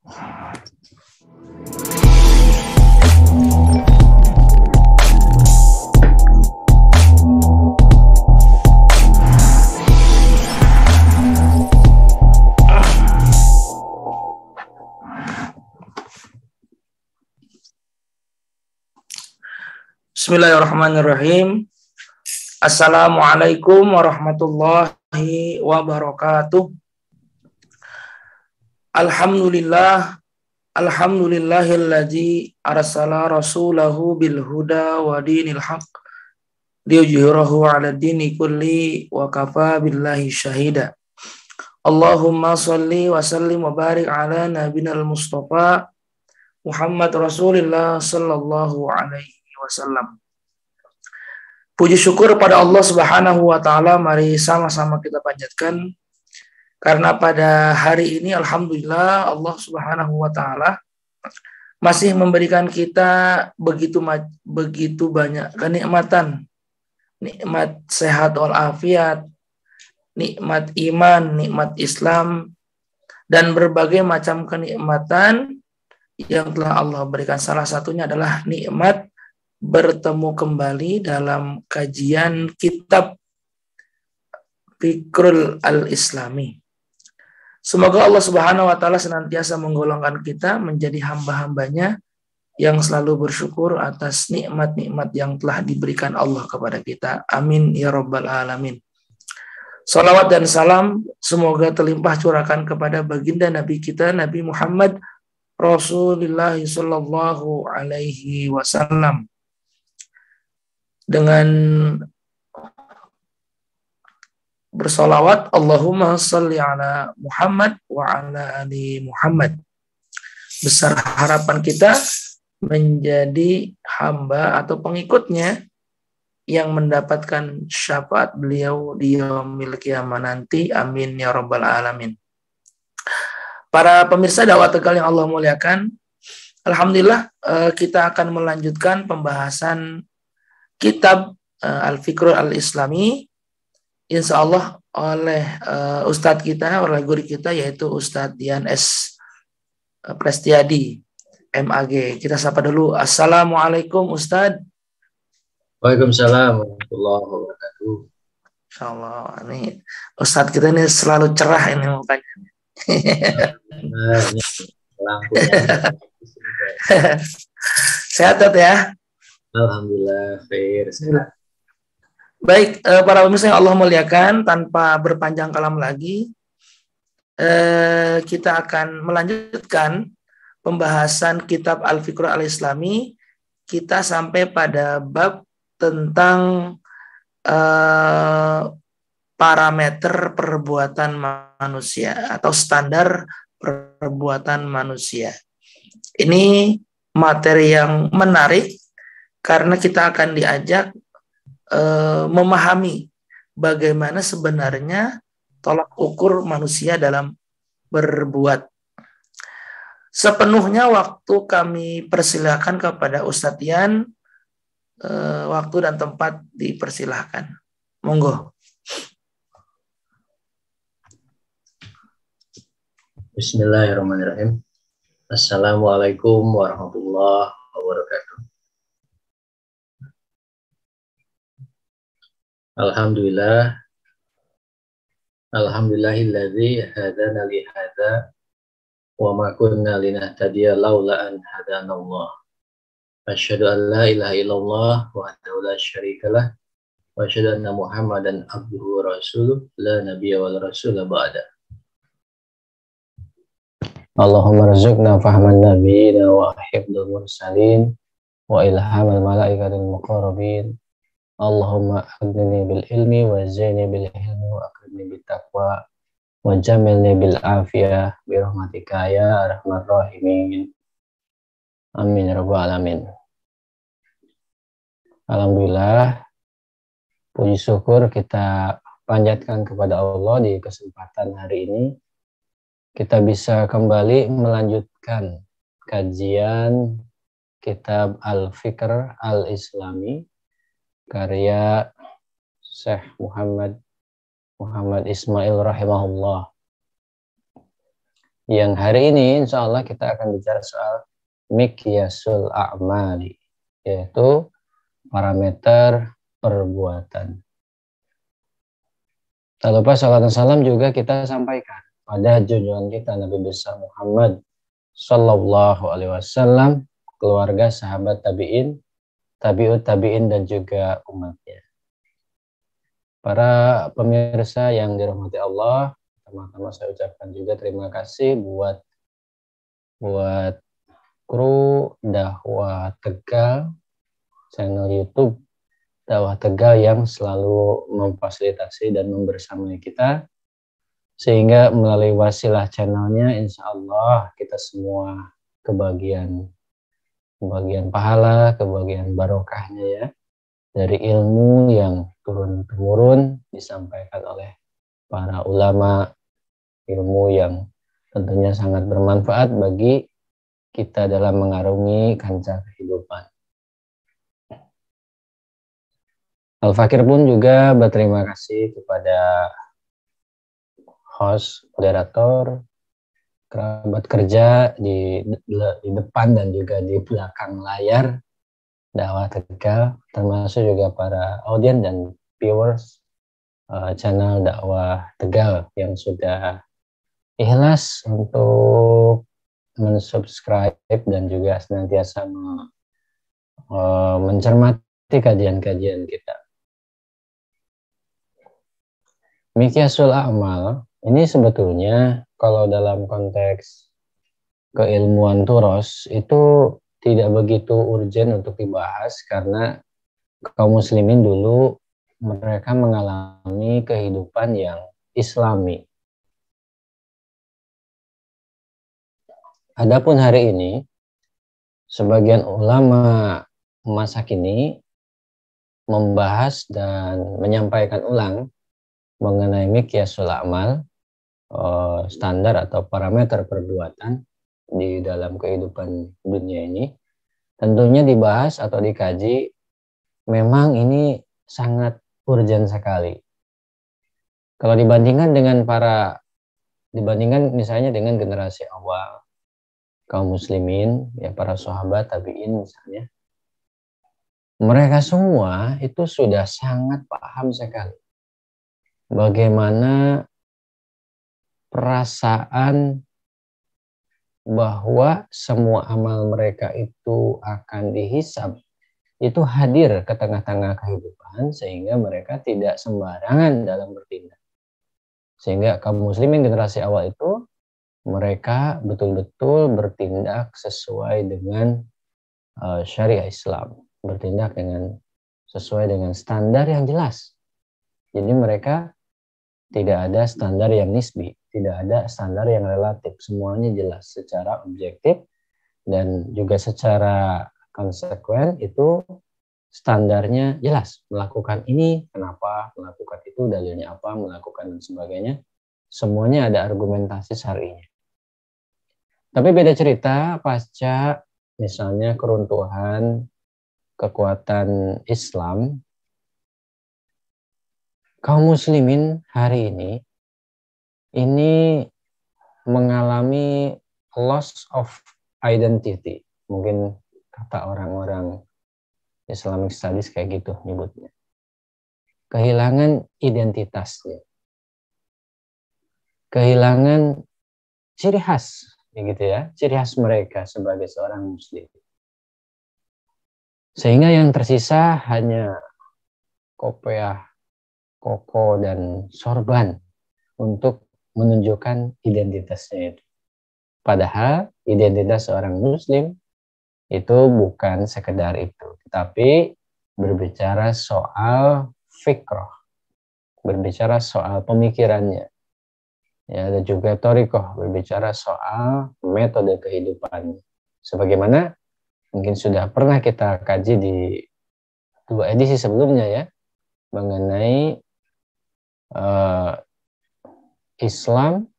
Bismillahirrahmanirrahim. Assalamualaikum warahmatullahi wabarakatuh. Alhamdulillahilladzi arsala rasulahu bil huda wa dinil haqq liyudhhirahu 'ala dini kulli wa kafa billahi syahida. Allahumma shalli wa sallim wa barik ala nabiyil mustafa Muhammad Rasulillah sallallahu alaihi wasallam. Puji syukur pada Allah Subhanahu wa taala, mari sama-sama kita panjatkan karena pada hari ini alhamdulillah Allah Subhanahu wa taala masih memberikan kita begitu banyak kenikmatan, nikmat sehat walafiat, nikmat iman, nikmat Islam, dan berbagai macam kenikmatan yang telah Allah berikan. Salah satunya adalah nikmat bertemu kembali dalam kajian kitab Fikrul Al-Islami. Semoga Allah Subhanahu wa taala senantiasa menggolongkan kita menjadi hamba-hambanya yang selalu bersyukur atas nikmat-nikmat yang telah diberikan Allah kepada kita. Amin ya rabbal alamin. Salawat dan salam semoga terlimpah curahkan kepada baginda Nabi kita, Nabi Muhammad Rasulullah sallallahu alaihi wasallam, dengan bersolawat Allahumma salli ala Muhammad wa ala ali Muhammad. Besar harapan kita menjadi hamba atau pengikutnya yang mendapatkan syafaat beliau di yaumil qiyamah nanti. Amin ya rabbal alamin. Para pemirsa dakwah Tegal yang Allah muliakan, alhamdulillah kita akan melanjutkan pembahasan kitab Al-Fikrul Al-Islami, insya Allah oleh Ustadz kita, oleh guru kita, yaitu Ustadz Dian S. Prestiadi, MAG. Kita sapa dulu. Assalamualaikum Ustadz. Waalaikumsalam warahmatullahi wabarakatuh. Insyaallah, ini Ustadz kita ini selalu cerah ini mukanya. Sehat ya? Alhamdulillah, khair. Baik, para pemirsa yang Allah muliakan, tanpa berpanjang kalam lagi, kita akan melanjutkan pembahasan kitab Al-Fikrul Al-Islami. Kita sampai pada bab tentang parameter perbuatan manusia atau standar perbuatan manusia. Ini materi yang menarik karena kita akan diajak memahami bagaimana sebenarnya tolak ukur manusia dalam berbuat. Sepenuhnya waktu kami persilahkan kepada Ustadz Yan, waktu dan tempat dipersilahkan. Monggo. Bismillahirrahmanirrahim. Assalamualaikum warahmatullahi wabarakatuh. Alhamdulillah. Alhamdulillahilladzi hadana li hadza wa ma kunna linahtadiya laula an hadanallah. Asyhadu an la ilaha illallah wahdahu la syarikalah wa asyhadu anna Muhammadan abduhu wa rasuluh la nabiyya wal rasula ba'da. Allahumma rzuqna fahman nabiyina wa hifdzal mursalin wa ilhamal malaikatil muqarrabin. Allahumma aghnini bil ilmi wa zini bil hilmi wa akrimni bit taqwa wa jamilni bil afiyah bi rahmatika ya arhamar rahimin. Amin ya rabbal alamin. Alhamdulillah, puji syukur kita panjatkan kepada Allah di kesempatan hari ini. Kita bisa kembali melanjutkan kajian kitab Al-Fikr Al-Islami karya Syekh Muhammad Ismail rahimahullah. Yang hari ini insya Allah kita akan bicara soal miqyasul a'mali, yaitu parameter perbuatan. Tak lupa salat dan salam juga kita sampaikan pada junjungan kita Nabi besar Muhammad Sallallahu Alaihi Wasallam, keluarga, sahabat tabiin, tabiut tabiin dan juga umatnya. Para pemirsa yang dirahmati Allah, pertama-tama saya ucapkan juga terima kasih buat kru dakwah Tegal, channel YouTube dakwah Tegal yang selalu memfasilitasi dan membersamai kita, sehingga melalui wasilah channelnya insya Allah kita semua kebagian pahala, kebagian barokahnya ya, dari ilmu yang turun-temurun disampaikan oleh para ulama, ilmu yang tentunya sangat bermanfaat bagi kita dalam mengarungi kancah kehidupan. Al-Fakir pun juga berterima kasih kepada host, moderator, kerabat kerja di depan dan juga di belakang layar dakwah Tegal, termasuk juga para audiens dan viewers channel dakwah Tegal yang sudah ikhlas untuk mensubscribe dan juga senantiasa mencermati kajian-kajian kita. Miqyasul a'mal ini sebetulnya kalau dalam konteks keilmuan turos itu tidak begitu urgen untuk dibahas karena kaum muslimin dulu mereka mengalami kehidupan yang islami. Adapun hari ini sebagian ulama masa kini membahas dan menyampaikan ulang mengenai miqyasul a'mal, standar atau parameter perbuatan di dalam kehidupan dunia ini. Tentunya dibahas atau dikaji, memang ini sangat urgen sekali. Kalau dibandingkan misalnya dengan generasi awal, kaum muslimin, ya para sahabat tabi'in misalnya, mereka semua itu sudah sangat paham sekali bagaimana perasaan bahwa semua amal mereka itu akan dihisab, itu hadir ke tengah-tengah kehidupan sehingga mereka tidak sembarangan dalam bertindak. Sehingga kaum muslimin generasi awal itu mereka betul-betul bertindak sesuai dengan syariah Islam, bertindak sesuai dengan standar yang jelas. Jadi mereka tidak ada standar yang nisbi, tidak ada standar yang relatif, semuanya jelas secara objektif dan juga secara konsekuen itu standarnya jelas. Melakukan ini kenapa, melakukan itu dalilnya apa, melakukan dan sebagainya, semuanya ada argumentasi syar'inya. Tapi beda cerita pasca misalnya keruntuhan kekuatan Islam, kaum muslimin hari ini mengalami loss of identity. Mungkin kata orang-orang Islamic Studies kayak gitu nyebutnya. Kehilangan identitasnya. Kehilangan ciri khas, gitu ya. Ciri khas mereka sebagai seorang muslim. Sehingga yang tersisa hanya kopiah, koko, dan sorban untuk menunjukkan identitasnya itu. Padahal identitas seorang muslim itu bukan sekedar itu, tetapi berbicara soal fikrah, berbicara soal pemikirannya, ya, dan juga thariqah, berbicara soal metode kehidupan. Sebagaimana mungkin sudah pernah kita kaji di 2 edisi sebelumnya ya, mengenai Islam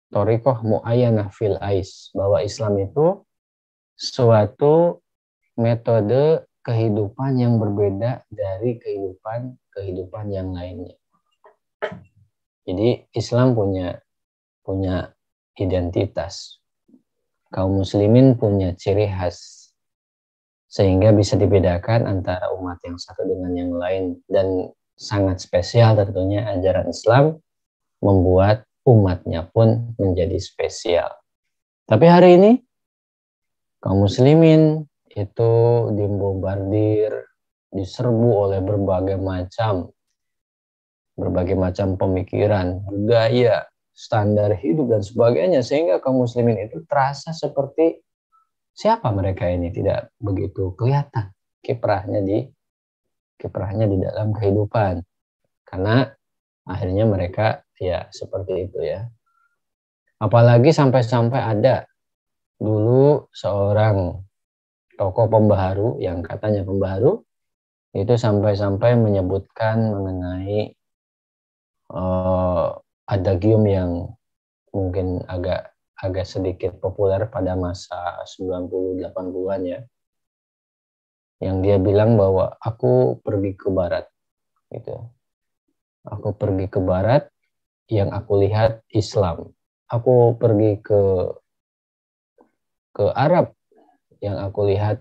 thariqah muayyanah fil ais, bahwa Islam itu suatu metode kehidupan yang berbeda dari kehidupan yang lainnya. Jadi Islam punya identitas. Kaum muslimin punya ciri khas sehingga bisa dibedakan antara umat yang satu dengan yang lain, dan sangat spesial tentunya ajaran Islam membuat umatnya pun menjadi spesial. Tapi hari ini kaum muslimin itu dibombardir, diserbu oleh berbagai macam pemikiran, budaya, standar hidup dan sebagainya, sehingga kaum muslimin itu terasa seperti siapa mereka ini, tidak begitu kelihatan kiprahnya di dalam kehidupan, karena akhirnya mereka ya seperti itu ya. Apalagi sampai-sampai ada dulu seorang tokoh pembaharu yang katanya pembaharu itu sampai-sampai menyebutkan mengenai adagium yang mungkin agak sedikit populer pada masa 90-80-an ya, yang dia bilang bahwa aku pergi ke barat gitu. Aku pergi ke barat, yang aku lihat Islam. Aku pergi ke Arab, yang aku lihat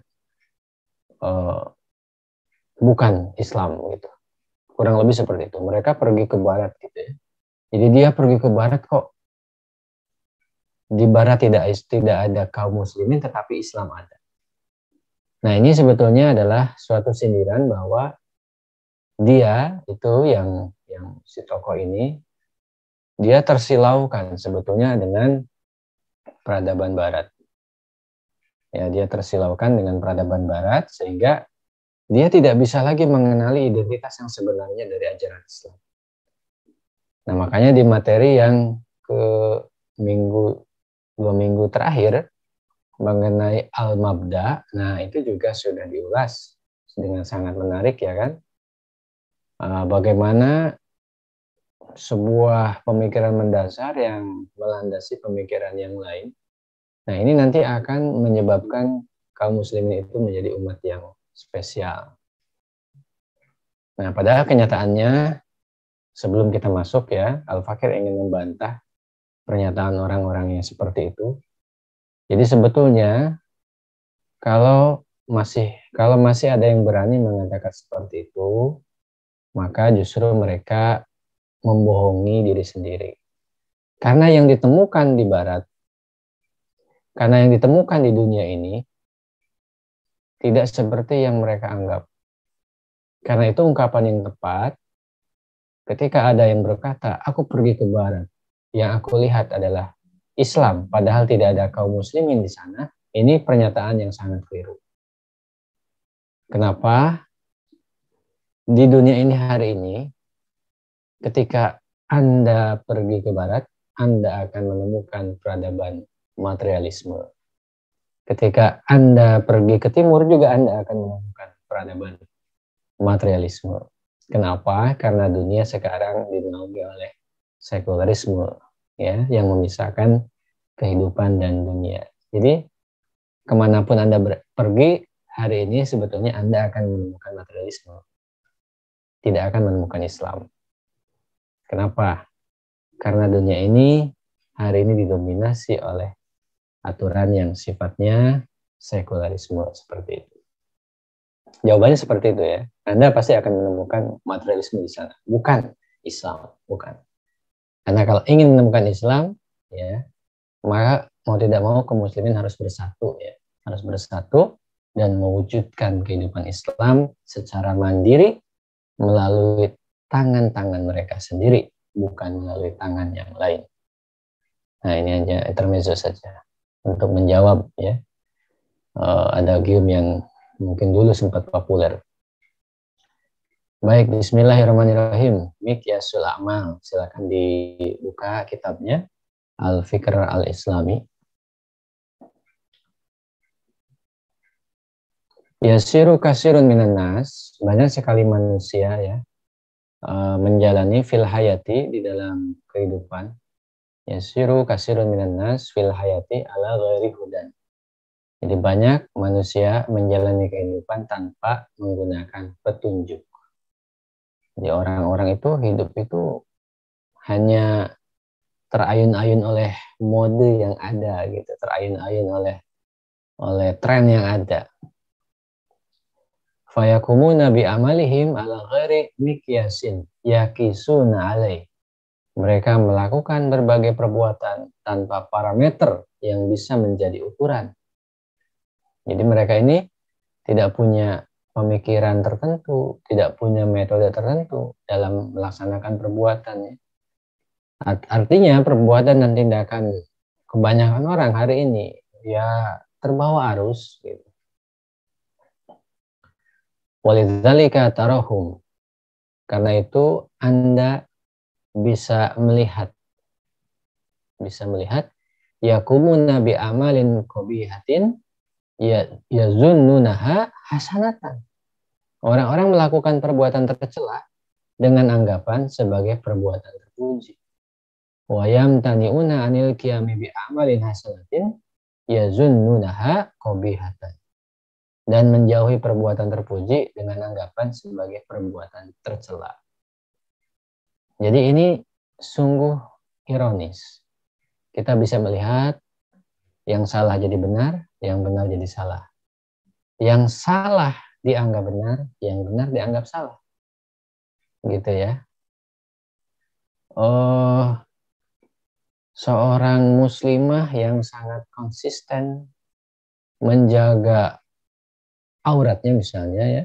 bukan Islam gitu. Kurang lebih seperti itu. Mereka pergi ke barat gitu ya. Jadi dia pergi ke barat, kok di barat tidak ada kaum muslimin tetapi Islam ada. Nah, ini sebetulnya adalah suatu sindiran bahwa dia itu yang si tokoh ini, dia tersilaukan sebetulnya dengan peradaban barat. Ya, dia tersilaukan dengan peradaban barat sehingga dia tidak bisa lagi mengenali identitas yang sebenarnya dari ajaran Islam. Nah, makanya di materi yang ke 2 minggu terakhir mengenai Al-Mabda, nah itu juga sudah diulas dengan sangat menarik ya kan. Bagaimana sebuah pemikiran mendasar yang melandasi pemikiran yang lain. Nah, ini nanti akan menyebabkan kaum muslimin itu menjadi umat yang spesial. Nah, padahal kenyataannya sebelum kita masuk ya, Al-Fakir ingin membantah pernyataan orang-orang yang seperti itu. Jadi sebetulnya kalau masih ada yang berani mengatakan seperti itu, maka justru mereka membohongi diri sendiri. Karena yang ditemukan di barat, karena yang ditemukan di dunia ini tidak seperti yang mereka anggap. Karena itu ungkapan yang tepat ketika ada yang berkata, aku pergi ke barat, yang aku lihat adalah Islam, padahal tidak ada kaum muslimin di sana. Ini pernyataan yang sangat keliru. Kenapa? Di dunia ini hari ini, ketika Anda pergi ke barat, Anda akan menemukan peradaban materialisme. Ketika Anda pergi ke timur juga Anda akan menemukan peradaban materialisme. Kenapa? Karena dunia sekarang dinaungi oleh sekularisme, ya, yang memisahkan kehidupan dan dunia. Jadi kemanapun Anda pergi hari ini sebetulnya Anda akan menemukan materialisme, tidak akan menemukan Islam. Kenapa? Karena dunia ini hari ini didominasi oleh aturan yang sifatnya sekularisme seperti itu. Jawabannya seperti itu ya. Anda pasti akan menemukan materialisme di sana, bukan Islam, bukan. Karena kalau ingin menemukan Islam, ya, maka mau tidak mau kaum muslimin harus bersatu ya, harus bersatu dan mewujudkan kehidupan Islam secara mandiri melalui tangan-tangan mereka sendiri, bukan melalui tangan yang lain. Nah, ini hanya intermezzo saja untuk menjawab ya adagium yang mungkin dulu sempat populer. Baik, bismillahirrahmanirrahim. Miqyasul A'mal. Silakan dibuka kitabnya Al-Fikr Al-Islami. Yasiru kasirun minan nas. Banyak sekali manusia ya menjalani fil hayati di dalam kehidupan. Yasiru kasirun minan nas fil hayati ala ghairi hudan. Jadi banyak manusia menjalani kehidupan tanpa menggunakan petunjuk. Jadi orang-orang itu hidup itu hanya terayun-ayun oleh mode yang ada gitu, terayun-ayun oleh tren yang ada. Fayakumuna bi amalihim ala ghairi mikyasin yakisuna alaih. Mereka melakukan berbagai perbuatan tanpa parameter yang bisa menjadi ukuran. Jadi mereka ini tidak punya pemikiran tertentu, tidak punya metode tertentu dalam melaksanakan perbuatannya. Artinya perbuatan dan tindakan kebanyakan orang hari ini ya terbawa arus gitu. Walidzalika tarahum. Karena itu Anda bisa melihat yakumuna bi amalin qabihatin yazunnunaha hasanatan. Orang-orang melakukan perbuatan tercela dengan anggapan sebagai perbuatan terpuji. Wa yamtani'una anil qiyami bi amalin hasanatin yazunnunaha qabihatan. Dan menjauhi perbuatan terpuji dengan anggapan sebagai perbuatan tercela. Jadi ini sungguh ironis. Kita bisa melihat yang salah jadi benar, yang benar jadi salah. Yang salah dianggap benar, yang benar dianggap salah. Gitu ya. Oh, seorang muslimah yang sangat konsisten menjaga auratnya misalnya ya,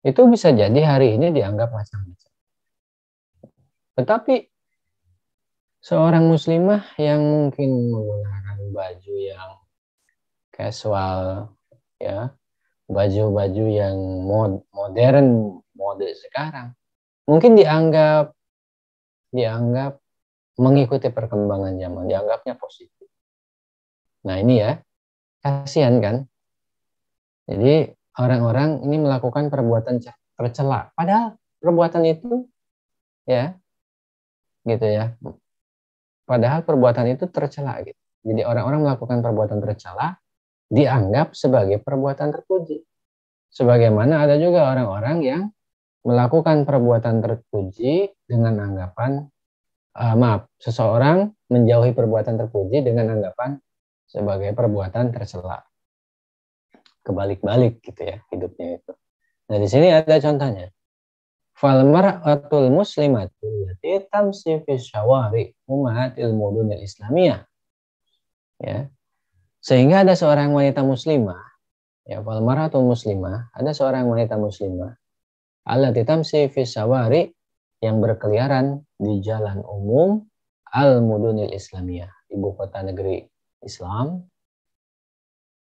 itu bisa jadi hari ini dianggap macam-macam. Tetapi seorang muslimah yang mungkin menggunakan baju yang casual ya, baju-baju yang modern, mode sekarang, mungkin dianggap mengikuti perkembangan zaman, dianggapnya positif. Nah ini ya, kasihan kan. Jadi orang-orang ini melakukan perbuatan tercela, padahal perbuatan itu ya, gitu ya. Padahal perbuatan itu tercela gitu. Jadi orang-orang melakukan perbuatan tercela dianggap sebagai perbuatan terpuji. Sebagaimana ada juga orang-orang yang melakukan perbuatan terpuji dengan anggapan seseorang menjauhi perbuatan terpuji dengan anggapan sebagai perbuatan tercela. Kebalik-balik gitu ya hidupnya itu. Nah di sini ada contohnya. Fal mar'atul muslimatu allati tamsi fi syawari ummatil mudunil islamiyah. Ya. Sehingga ada seorang wanita muslimah, ya fal mar'atul muslimah, ada seorang wanita muslimah allati tamsi fi syawari yang berkeliaran di jalan umum al-mudunil islamiyah, ibu kota negeri Islam,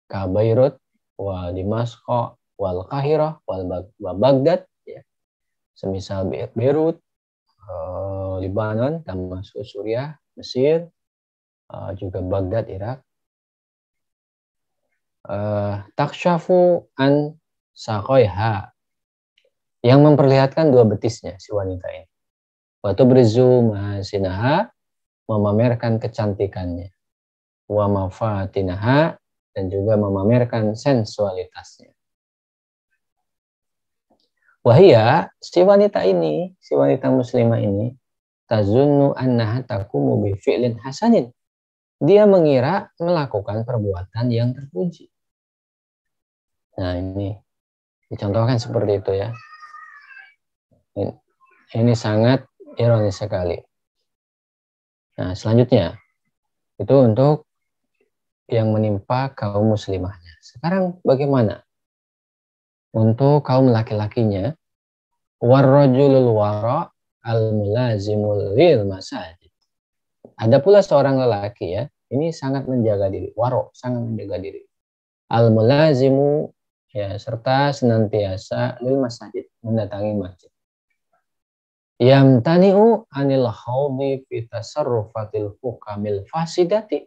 ka Beirut wa Damaskus wal Qahirah wal Baghdad ya. Semisal Beirut, Lebanon, Damaskus Suriah, Mesir, juga Baghdad Irak. Takshafu an saqaiha, yang memperlihatkan dua betisnya si wanita ini. Wa tubrizu mahasinaha, memamerkan kecantikannya. Wa mafatinaha, dan juga memamerkan sensualitasnya. Wahia, si wanita muslimah ini, tazunnu annaha taqumu bi fi'lin hasanin. Dia mengira melakukan perbuatan yang terpuji. Nah, ini dicontohkan seperti itu ya. Ini sangat ironis sekali. Nah, selanjutnya itu untuk yang menimpa kaum muslimahnya. Sekarang bagaimana untuk kaum laki-lakinya? Warrajulul wara al-mulazimul lil masajid. Ada pula seorang lelaki ya, ini sangat menjaga diri, waro, sangat menjaga diri. Al-mulazimu ya, serta senantiasa lil masajid, mendatangi masjid. Yamtani'u anil khawdi fi tasarrufatil hukamil fasidati.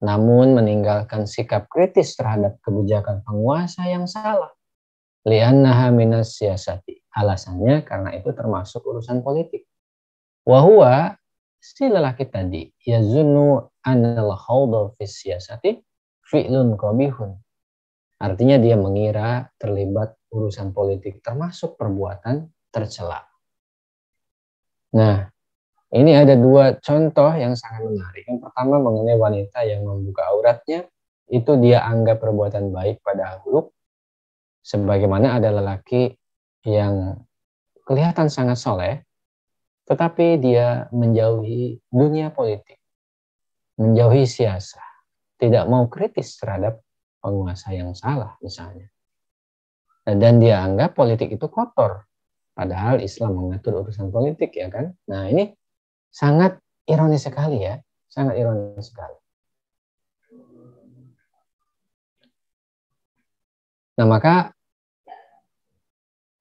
Namun meninggalkan sikap kritis terhadap kebijakan penguasa yang salah. Li'annaha minas siyasati. Alasannya karena itu termasuk urusan politik. Wahuwa, si lelaki tadi, yazunnu anil khawda fi siyasati fi'lun qabihun. Artinya dia mengira terlibat urusan politik termasuk perbuatan tercela. Nah, Ini ada dua contoh yang sangat menarik. Yang pertama mengenai wanita yang membuka auratnya, itu dia anggap perbuatan baik pada makhluk, sebagaimana ada lelaki yang kelihatan sangat soleh, tetapi dia menjauhi dunia politik, menjauhi siasat, tidak mau kritis terhadap penguasa yang salah misalnya. Dan dia anggap politik itu kotor, padahal Islam mengatur urusan politik, ya kan? Nah, ini sangat ironis sekali ya, sangat ironis sekali. Nah, maka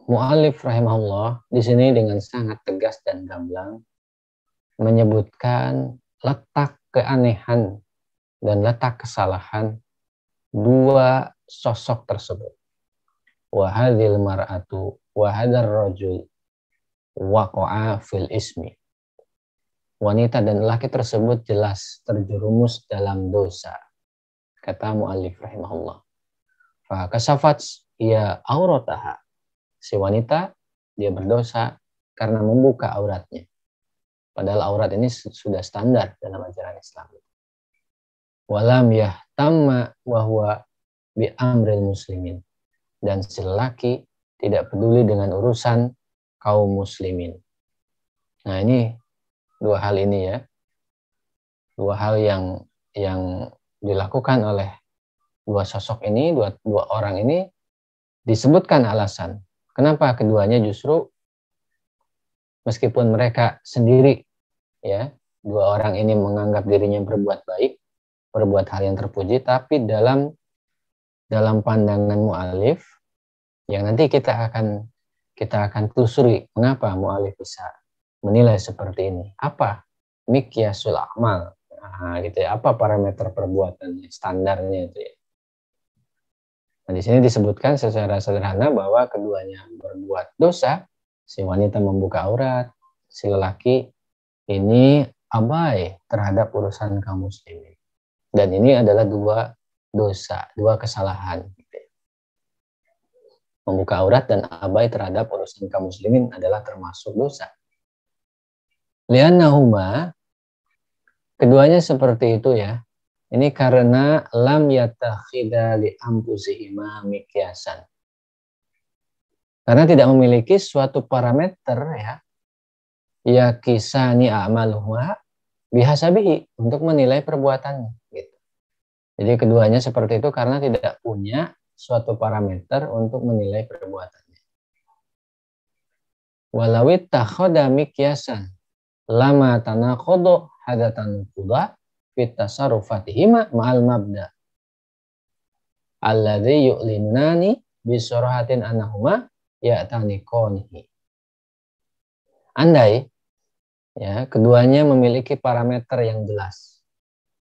mu'allif rahimahullah di sini dengan sangat tegas dan gamblang menyebutkan letak keanehan dan letak kesalahan dua sosok tersebut. Wa hadzal mar'atu wa hadzal rajul waqa'a fil ismi. Wanita dan laki tersebut jelas terjerumus dalam dosa, kata mu'allif rahimahullah. Fa kasafat ya aurataha. Si wanita dia berdosa karena membuka auratnya. Padahal aurat ini sudah standar dalam ajaran Islam. Walam yahtamma wa huwa bi amril muslimin. Dan si lelaki tidak peduli dengan urusan kaum muslimin. Nah, ini dua hal ini ya. Dua hal yang dilakukan oleh dua sosok ini, dua orang ini, disebutkan alasan. Kenapa keduanya justru meskipun mereka sendiri ya, dua orang ini menganggap dirinya berbuat baik, berbuat hal yang terpuji, tapi dalam pandangan mu'alif yang nanti kita akan telusuri mengapa mu'alif bisa menilai seperti ini. Apa miqyasul amal? Nah, gitu ya. Apa parameter perbuatannya, standarnya itu ya. Nah, di sini disebutkan secara sederhana bahwa keduanya berbuat dosa. Si wanita membuka aurat, si lelaki ini abai terhadap urusan kaum muslimin. Dan ini adalah dua dosa, dua kesalahan. Membuka aurat dan abai terhadap urusan kaum muslimin adalah termasuk dosa. Liannahuma, keduanya seperti itu ya. Ini karena lam yatakhida li anfusihima miqyasan. Karena tidak memiliki suatu parameter ya, yakisani a'maluha bihasabihi, untuk menilai perbuatannya gitu. Jadi keduanya seperti itu karena tidak punya suatu parameter untuk menilai perbuatannya. Walawit takhoda miqyasan lama tanakhodo hadatan kuda fit tasarrufatihima ma'al mabda alladhi yu'linani bisurahatin anahuma ya'taniqonihi. Andai ya keduanya memiliki parameter yang jelas,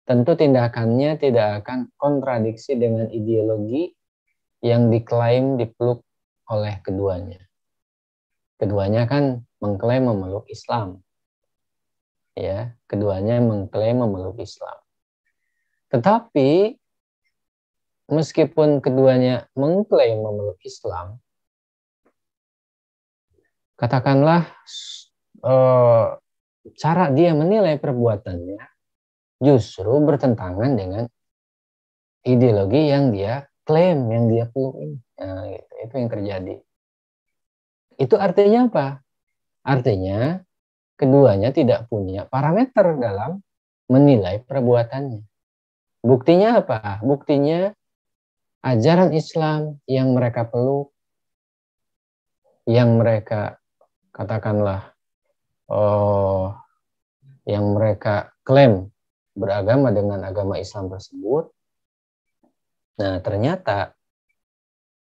tentu tindakannya tidak akan kontradiksi dengan ideologi yang diklaim dipeluk oleh keduanya. Keduanya kan mengklaim memeluk Islam. Ya, keduanya mengklaim memeluk Islam. Tetapi meskipun keduanya mengklaim memeluk Islam, katakanlah cara dia menilai perbuatannya justru bertentangan dengan ideologi yang dia klaim, yang dia peluk ini. Nah, gitu. Itu yang terjadi. Itu artinya apa? Artinya keduanya tidak punya parameter dalam menilai perbuatannya. Buktinya apa? Buktinya ajaran Islam yang mereka peluk, yang mereka katakanlah yang mereka klaim beragama dengan agama Islam tersebut, nah ternyata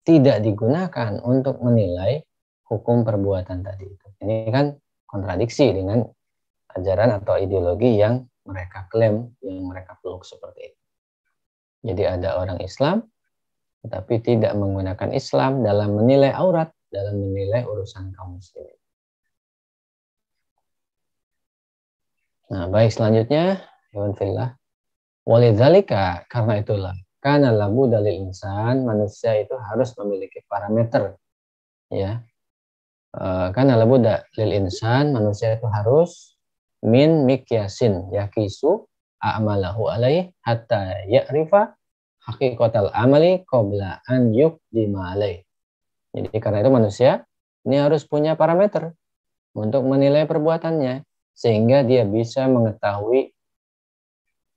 tidak digunakan untuk menilai hukum perbuatan tadi itu. Ini kan kontradiksi dengan ajaran atau ideologi yang mereka klaim, yang mereka peluk seperti itu. Jadi ada orang Islam, tetapi tidak menggunakan Islam dalam menilai aurat, dalam menilai urusan kaum muslimin. Nah, baik selanjutnya, Iwan Fillah. Walidzalika, karena itulah, karena labu dalil insan, manusia itu harus memiliki parameter, ya. Karena labu dalil insan, manusia itu harus min mikyasin yakisu a'malahu alaih hatta ya'rifa haqiqatal amali qabla an yuqdima alaih. Jadi karena itu manusia ini harus punya parameter untuk menilai perbuatannya sehingga dia bisa mengetahui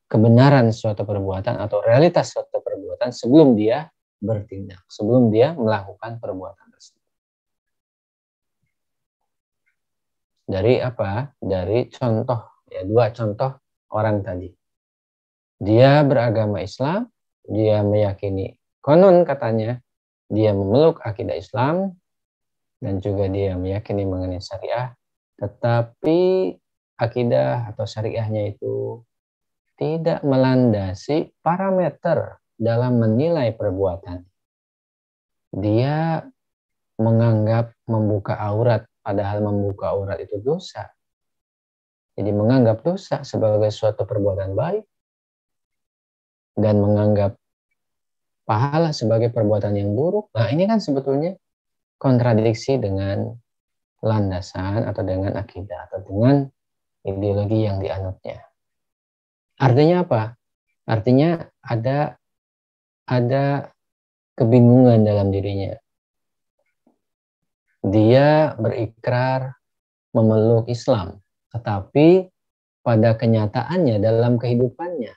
kebenaran suatu perbuatan atau realitas suatu perbuatan sebelum dia bertindak, sebelum dia melakukan perbuatan tersebut. Dari apa? Dari contoh, ya, dua contoh orang tadi. Dia beragama Islam, dia meyakini, konon katanya, dia memeluk akidah Islam, dan juga dia meyakini mengenai syariah, tetapi akidah atau syariahnya itu tidak melandasi parameter dalam menilai perbuatan. Dia menganggap membuka aurat, padahal membuka aurat itu dosa. Jadi menganggap dosa sebagai suatu perbuatan baik dan menganggap pahala sebagai perbuatan yang buruk. Nah, ini kan sebetulnya kontradiksi dengan landasan atau dengan akidah atau dengan ideologi yang dianutnya. Artinya apa? Artinya ada kebingungan dalam dirinya. Dia berikrar memeluk Islam, tetapi pada kenyataannya dalam kehidupannya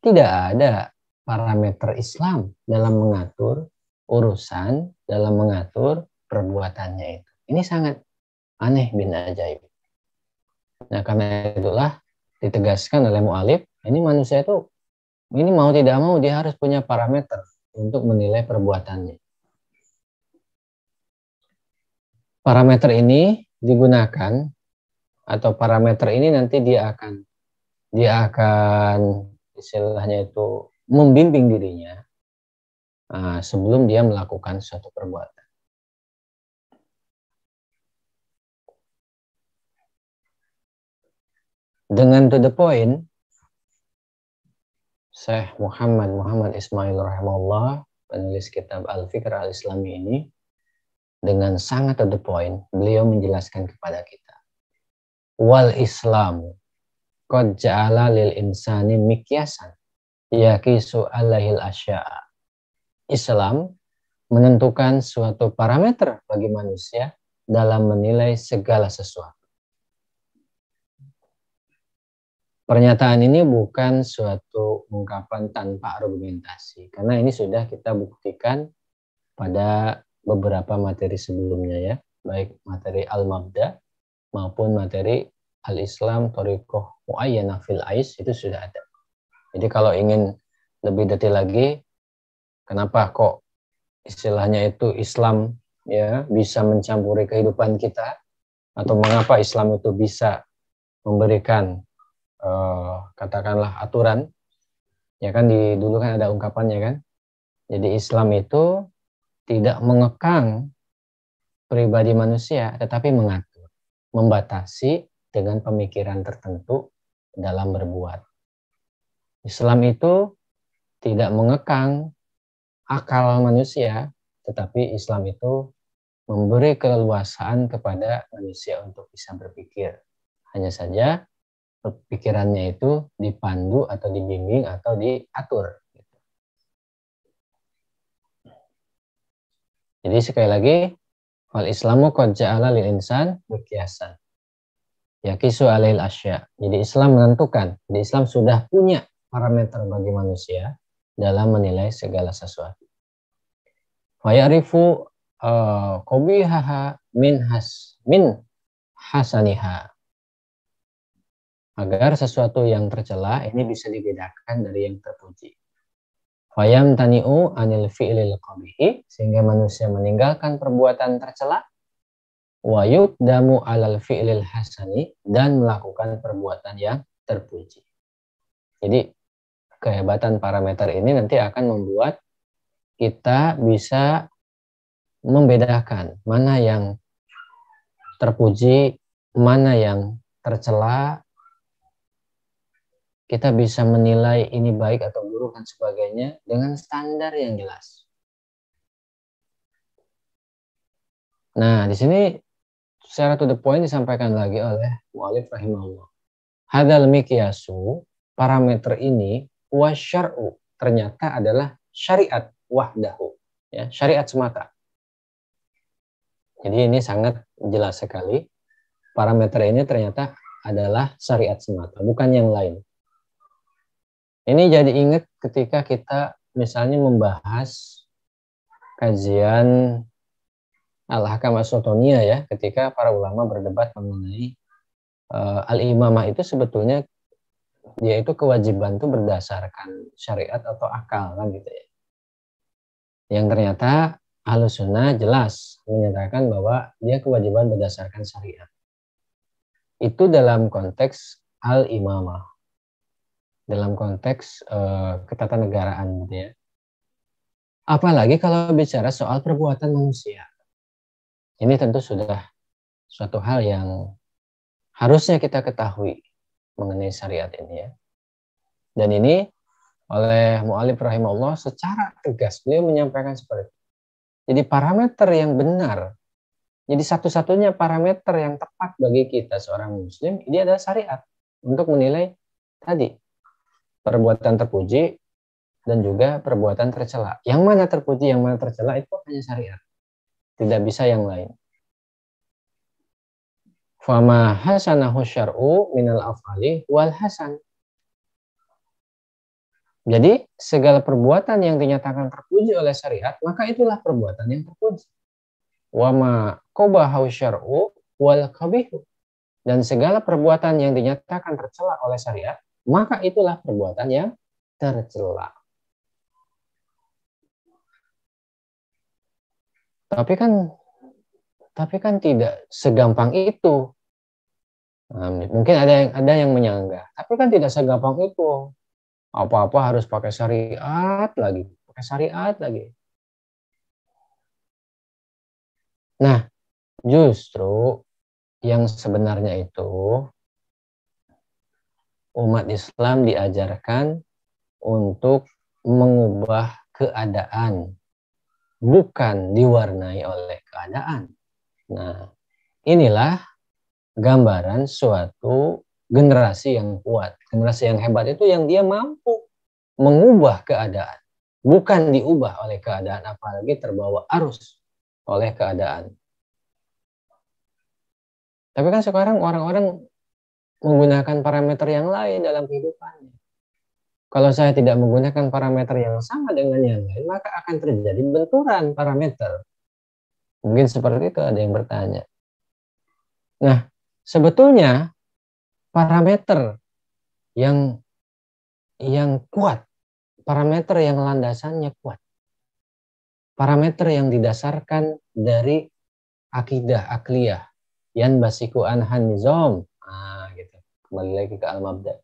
tidak ada parameter Islam dalam mengatur urusan, dalam mengatur perbuatannya itu. Ini sangat aneh bin ajaib. Nah, karena itulah ditegaskan oleh mu'alif, ini manusia itu ini mau tidak mau dia harus punya parameter untuk menilai perbuatannya. Parameter ini digunakan atau parameter ini nanti dia akan istilahnya itu membimbing dirinya sebelum dia melakukan suatu perbuatan. Dengan to the point, Syekh Muhammad Ismail rahimahullah, penulis kitab Al-Fikr Al-Islami ini, dengan sangat to the point, beliau menjelaskan kepada kita. Wal Islamu qad ja'ala lil insani mikyasan yakisu alaihil asya'a. Islam menentukan suatu parameter bagi manusia dalam menilai segala sesuatu. Pernyataan ini bukan suatu ungkapan tanpa argumentasi, karena ini sudah kita buktikan pada beberapa materi sebelumnya ya, baik materi Al-Mabda maupun materi Al-Islam Thariqah Mu'ayyanah fil Ais, itu sudah ada. Jadi kalau ingin lebih detail lagi, kenapa kok istilahnya itu Islam ya bisa mencampuri kehidupan kita, atau mengapa Islam itu bisa memberikan katakanlah aturan, ya kan, dulu kan ada ungkapannya kan. Jadi Islam itu tidak mengekang pribadi manusia, tetapi mengatur, membatasi dengan pemikiran tertentu dalam berbuat. Islam itu tidak mengekang akal manusia, tetapi Islam itu memberi keleluasaan kepada manusia untuk bisa berpikir. Hanya saja pikirannya itu dipandu atau dibimbing atau diatur. Jadi sekali lagi, wal Islamu qad ja'ala lil insan miqyasan yakisu alail asya. Jadi Islam menentukan, jadi Islam sudah punya parameter bagi manusia dalam menilai segala sesuatu. Wa ya'rifu qabihaha min hasaniha. Agar sesuatu yang tercela ini bisa dibedakan dari yang terpuji. Fayam tani'u anil fi'lil qabihi, sehingga manusia meninggalkan perbuatan tercela, wa yuqdamu alal fi'lil hasani, dan melakukan perbuatan yang terpuji. Jadi kehebatan parameter ini nanti akan membuat kita bisa membedakan mana yang terpuji, mana yang tercela. Kita bisa menilai ini baik atau buruk dan sebagainya dengan standar yang jelas. Nah, di sini secara to the point disampaikan lagi oleh mu'alif rahimahullah. Hadal miqyasu, parameter ini, wasyar'u, ternyata adalah syariat wahdahu, ya, syariat semata. Jadi ini sangat jelas sekali. Parameter ini ternyata adalah syariat semata, bukan yang lain. Ini jadi ingat ketika kita misalnya membahas kajian Al-Ahkam As-Sultaniyah, ya, ketika para ulama berdebat mengenai al-imamah itu sebetulnya dia itu kewajiban itu berdasarkan syariat atau akal, kan gitu ya. Yang ternyata Ahlussunnah jelas menyatakan bahwa dia kewajiban berdasarkan syariat. Itu dalam konteks al-imamah, dalam konteks ketatanegaraan gitu ya. Apalagi kalau bicara soal perbuatan manusia. Ini tentu sudah suatu hal yang harusnya kita ketahui mengenai syariat ini, ya. Dan ini oleh mu'allif rahimahullah secara tegas beliau menyampaikan seperti itu. Jadi parameter yang benar, jadi satu-satunya parameter yang tepat bagi kita seorang muslim, ini adalah syariat untuk menilai tadi perbuatan terpuji dan juga perbuatan tercela. Yang mana terpuji, yang mana tercela itu hanya syariat, tidak bisa yang lain. Fama hasanahu syar'u minal af'ali wal hasan. Jadi segala perbuatan yang dinyatakan terpuji oleh syariat, maka itulah perbuatan yang terpuji. Wama qabahu syar'u wal qabihu. Dan segala perbuatan yang dinyatakan tercela oleh syariat, maka itulah perbuatan yang tercela. Tapi kan tidak segampang itu. Nah, mungkin ada yang menyanggah, tapi kan tidak segampang itu. Apa-apa harus pakai syariat lagi, pakai syariat lagi. Nah, justru yang sebenarnya itu umat Islam diajarkan untuk mengubah keadaan, bukan diwarnai oleh keadaan. Nah, inilah gambaran suatu generasi yang kuat. Generasi yang hebat itu yang dia mampu mengubah keadaan, bukan diubah oleh keadaan, apalagi terbawa arus oleh keadaan. Tapi kan sekarang orang-orang menggunakan parameter yang lain dalam kehidupannya. Kalau saya tidak menggunakan parameter yang sama dengan yang lain, maka akan terjadi benturan parameter. Mungkin seperti itu ada yang bertanya. Nah, sebetulnya parameter yang kuat, parameter yang landasannya kuat, parameter yang didasarkan dari akidah akliyah, yan basiku anhan nizam, gitu. Kembali lagi ke al-mabda.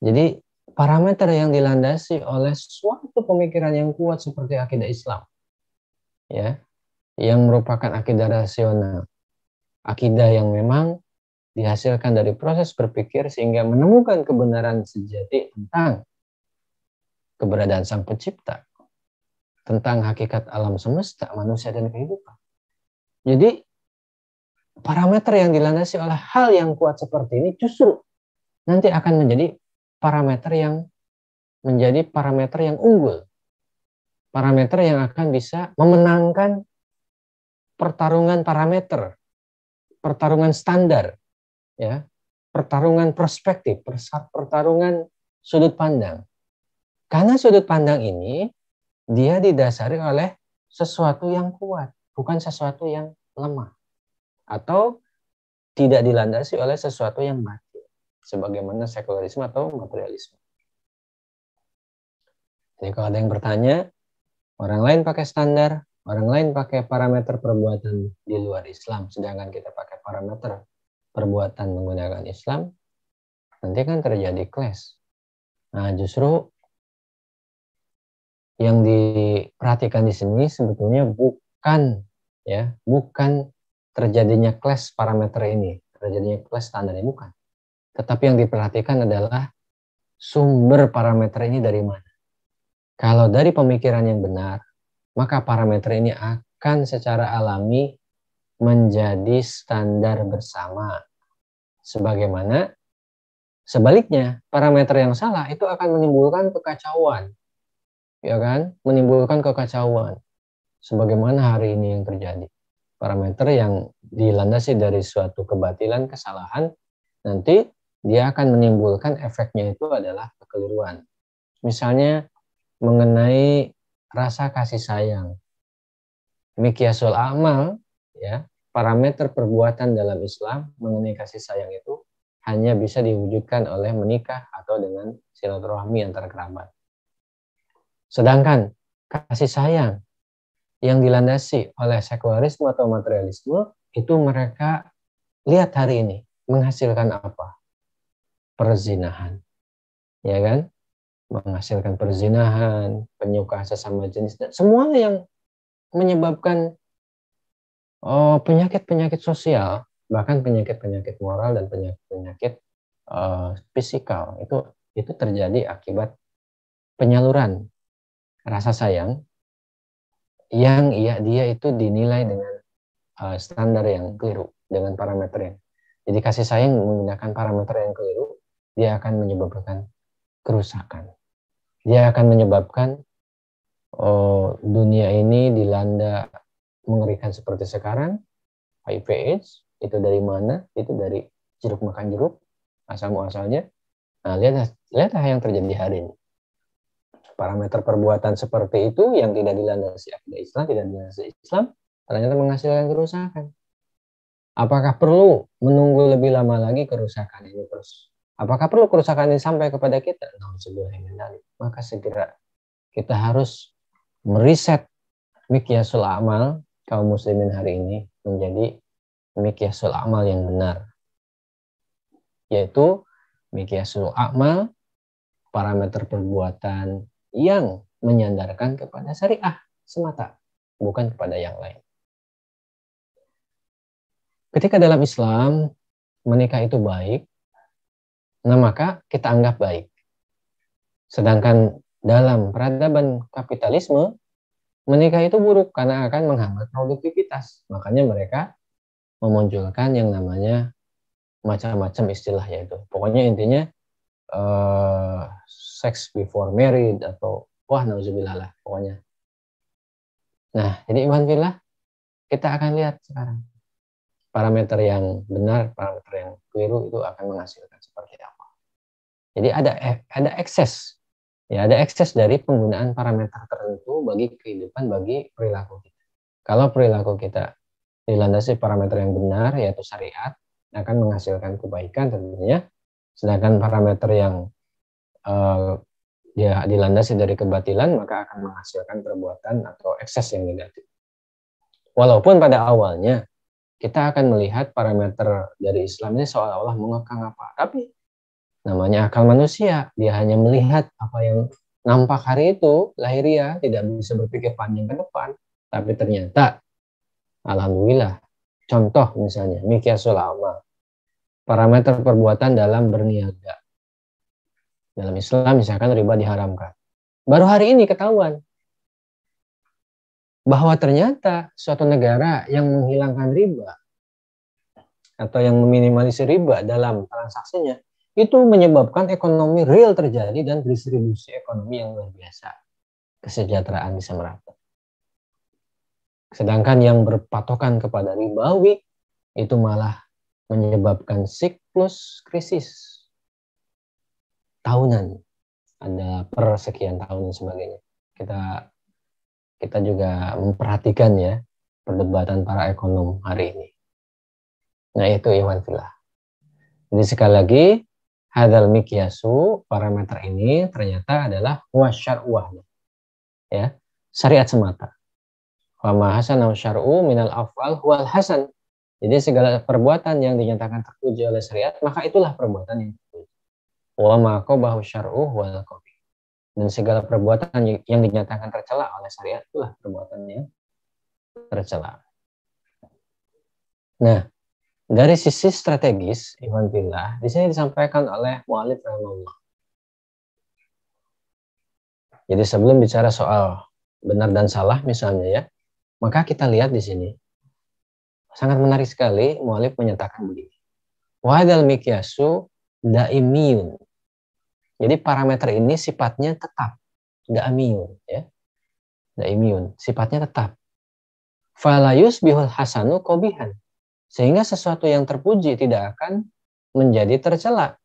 Jadi parameter yang dilandasi oleh suatu pemikiran yang kuat seperti akidah Islam, ya, yang merupakan akidah rasional, akidah yang memang dihasilkan dari proses berpikir sehingga menemukan kebenaran sejati tentang keberadaan Sang Pencipta, tentang hakikat alam semesta, manusia dan kehidupan. Jadi parameter yang dilandasi oleh hal yang kuat seperti ini justru nanti akan menjadi parameter yang unggul, parameter yang akan bisa memenangkan pertarungan parameter, pertarungan standar, ya, pertarungan perspektif, pertarungan sudut pandang. Karena sudut pandang ini dia didasari oleh sesuatu yang kuat, bukan sesuatu yang lemah, atau tidak dilandasi oleh sesuatu yang batil, sebagaimana sekularisme atau materialisme. Jadi kalau ada yang bertanya, orang lain pakai standar, orang lain pakai parameter perbuatan di luar Islam, sedangkan kita pakai parameter perbuatan menggunakan Islam, nanti kan terjadi clash. Nah, justru yang diperhatikan di sini sebetulnya bukan terjadinya clash parameter ini, terjadinya clash standar ini, bukan. Tetapi yang diperhatikan adalah sumber parameter ini dari mana. Kalau dari pemikiran yang benar, maka parameter ini akan secara alami menjadi standar bersama. Sebagaimana Sebaliknya, parameter yang salah itu akan menimbulkan kekacauan, ya kan? Menimbulkan kekacauan. Sebagaimana hari ini yang terjadi. Parameter yang dilandasi dari suatu kebatilan, kesalahan, nanti dia akan menimbulkan efeknya itu adalah kekeliruan. Misalnya mengenai rasa kasih sayang. Miqyasul amal, ya, parameter perbuatan dalam Islam mengenai kasih sayang itu hanya bisa diwujudkan oleh menikah atau dengan silaturahmi antar kerabat. Sedangkan kasih sayang yang dilandasi oleh sekularisme atau materialisme itu mereka lihat hari ini menghasilkan apa? Perzinahan, ya kan? Menghasilkan perzinahan, penyukaan sesama jenis, dan semua yang menyebabkan penyakit-penyakit sosial, bahkan penyakit-penyakit moral dan penyakit-penyakit fisikal itu terjadi akibat penyaluran rasa sayang yang dia itu dinilai dengan standar yang keliru, dengan parameter yang. Jadi kasih sayang menggunakan parameter yang keliru, dia akan menyebabkan kerusakan. Dia akan menyebabkan dunia ini dilanda mengerikan seperti sekarang. HIV AIDS itu dari mana? Itu dari jeruk makan jeruk, asal muasalnya. Nah, lihatlah yang terjadi hari ini. Parameter perbuatan seperti itu yang tidak dilandasi akidah Islam, tidak dilandasi Islam, ternyata menghasilkan kerusakan. Apakah perlu menunggu lebih lama lagi kerusakan ini terus? Apakah perlu kerusakan ini sampai kepada kita? Maka segera kita harus meriset miqyasul amal kaum muslimin hari ini menjadi miqyasul amal yang benar, yaitu miqyasul amal parameter perbuatan yang menyandarkan kepada syariah semata, bukan kepada yang lain. Ketika dalam Islam menikah itu baik, nah maka kita anggap baik. Sedangkan dalam peradaban kapitalisme, menikah itu buruk karena akan menghambat produktivitas. Makanya mereka memunculkan yang namanya macam-macam istilah, yaitu pokoknya intinya sex before married atau nauzubillah lah pokoknya. Nah, jadi iman fillah, kita akan lihat sekarang parameter yang benar, parameter yang keliru itu akan menghasilkan seperti apa. Jadi ada ekses, ya ada ekses dari penggunaan parameter tertentu bagi kehidupan, bagi perilaku kita. Kalau perilaku kita dilandasi parameter yang benar, yaitu syariat, akan menghasilkan kebaikan tentunya. Sedangkan parameter yang dia dilandasi dari kebatilan, maka akan menghasilkan perbuatan atau ekses yang negatif. Walaupun pada awalnya kita akan melihat parameter dari Islam ini seolah-olah mengekang apa. Tapi namanya akal manusia, dia hanya melihat apa yang nampak hari itu, lahiriah, tidak bisa berpikir panjang ke depan. Tapi ternyata, alhamdulillah, contoh misalnya, miqyasul amal, parameter perbuatan dalam berniaga. Dalam Islam misalkan riba diharamkan. Baru hari ini ketahuan bahwa ternyata suatu negara yang menghilangkan riba atau yang meminimalisir riba dalam transaksinya itu menyebabkan ekonomi real terjadi dan distribusi ekonomi yang luar biasa. Kesejahteraan bisa merata. Sedangkan yang berpatokan kepada ribawi itu malah menyebabkan siklus krisis tahunan, ada per sekian tahun dan sebagainya. Kita juga memperhatikan ya perdebatan para ekonom hari ini. Nah itu iwan fillah. Jadi sekali lagi, hadzal miqyasu, parameter ini ternyata adalah wasyar'uah, ya, syariat semata. Wa ma hasana syar'u minal af'al huwal hasan. Jadi segala perbuatan yang dinyatakan terpuji oleh syariat, maka itulah perbuatan yang terpuji. Wa ma qabahu syar'u huwal qabih. Dan segala perbuatan yang dinyatakan tercela oleh syariat itulah perbuatan yang tercela. Nah, dari sisi strategis, ikhwan fillah, di sini disampaikan oleh mu'allif rahimahullah. Jadi sebelum bicara soal benar dan salah misalnya ya, maka kita lihat di sini. Sangat menarik sekali mu'allif menyatakan begini. Wa hadzal miqyasu daimiyun. Jadi parameter ini sifatnya tetap, daimiyun ya. Daimiyun, sifatnya tetap. Fala yusbihul hasanu qabihan. Sehingga sesuatu yang terpuji tidak akan menjadi tercela.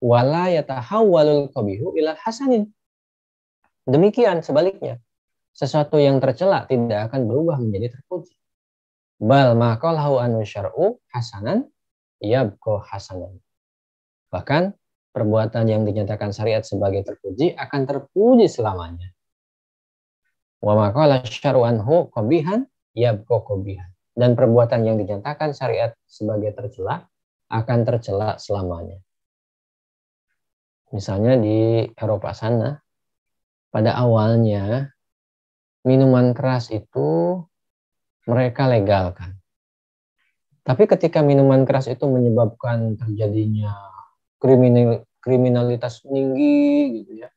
Wala yatahawwalul qabihu ilal hasanin. Demikian sebaliknya. Sesuatu yang tercela tidak akan berubah menjadi terpuji. Bal maqalahu anu syar'u hasanan yabqa hasanan. Bahkan perbuatan yang dinyatakan syariat sebagai terpuji akan terpuji selamanya. Wa maqala syar'u anhu qabihan yabqa qabihan. Dan perbuatan yang dinyatakan syariat sebagai tercela akan tercela selamanya. Misalnya di Eropa sana, pada awalnya minuman keras itu mereka legalkan. Tapi ketika minuman keras itu menyebabkan terjadinya kriminalitas tinggi gitu ya.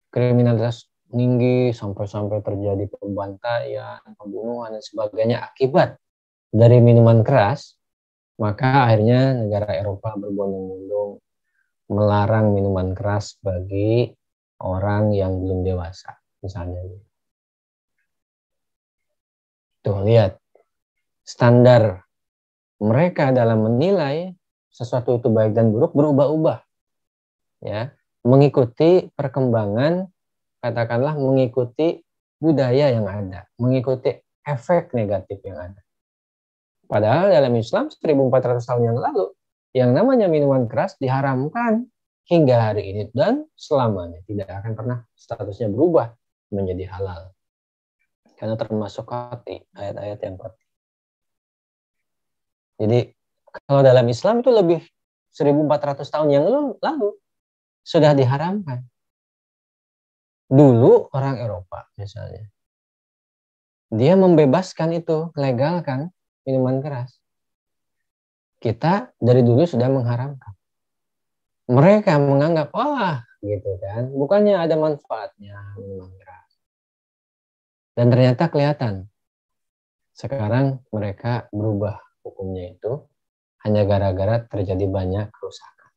Kriminalitas tinggi sampai terjadi pembantaian, pembunuhan dan sebagainya akibat dari minuman keras, maka akhirnya negara Eropa berbondong-bondong melarang minuman keras bagi orang yang belum dewasa, misalnya. Tuh, lihat. Standar mereka dalam menilai sesuatu itu baik dan buruk berubah-ubah. Ya, mengikuti perkembangan, katakanlah mengikuti budaya yang ada, mengikuti efek negatif yang ada. Padahal dalam Islam 1400 tahun yang lalu, yang namanya minuman keras diharamkan hingga hari ini dan selamanya, tidak akan pernah statusnya berubah menjadi halal. Karena termasuk qat'i, ayat-ayat yang qat'i. Jadi kalau dalam Islam itu lebih 1400 tahun yang lalu sudah diharamkan. Dulu orang Eropa misalnya, dia membebaskan itu, legalkan minuman keras. Kita dari dulu sudah mengharamkan. Mereka menganggap, wah gitu kan, bukannya ada manfaatnya minuman keras. Dan ternyata kelihatan. Sekarang mereka berubah hukumnya itu hanya gara-gara terjadi banyak kerusakan.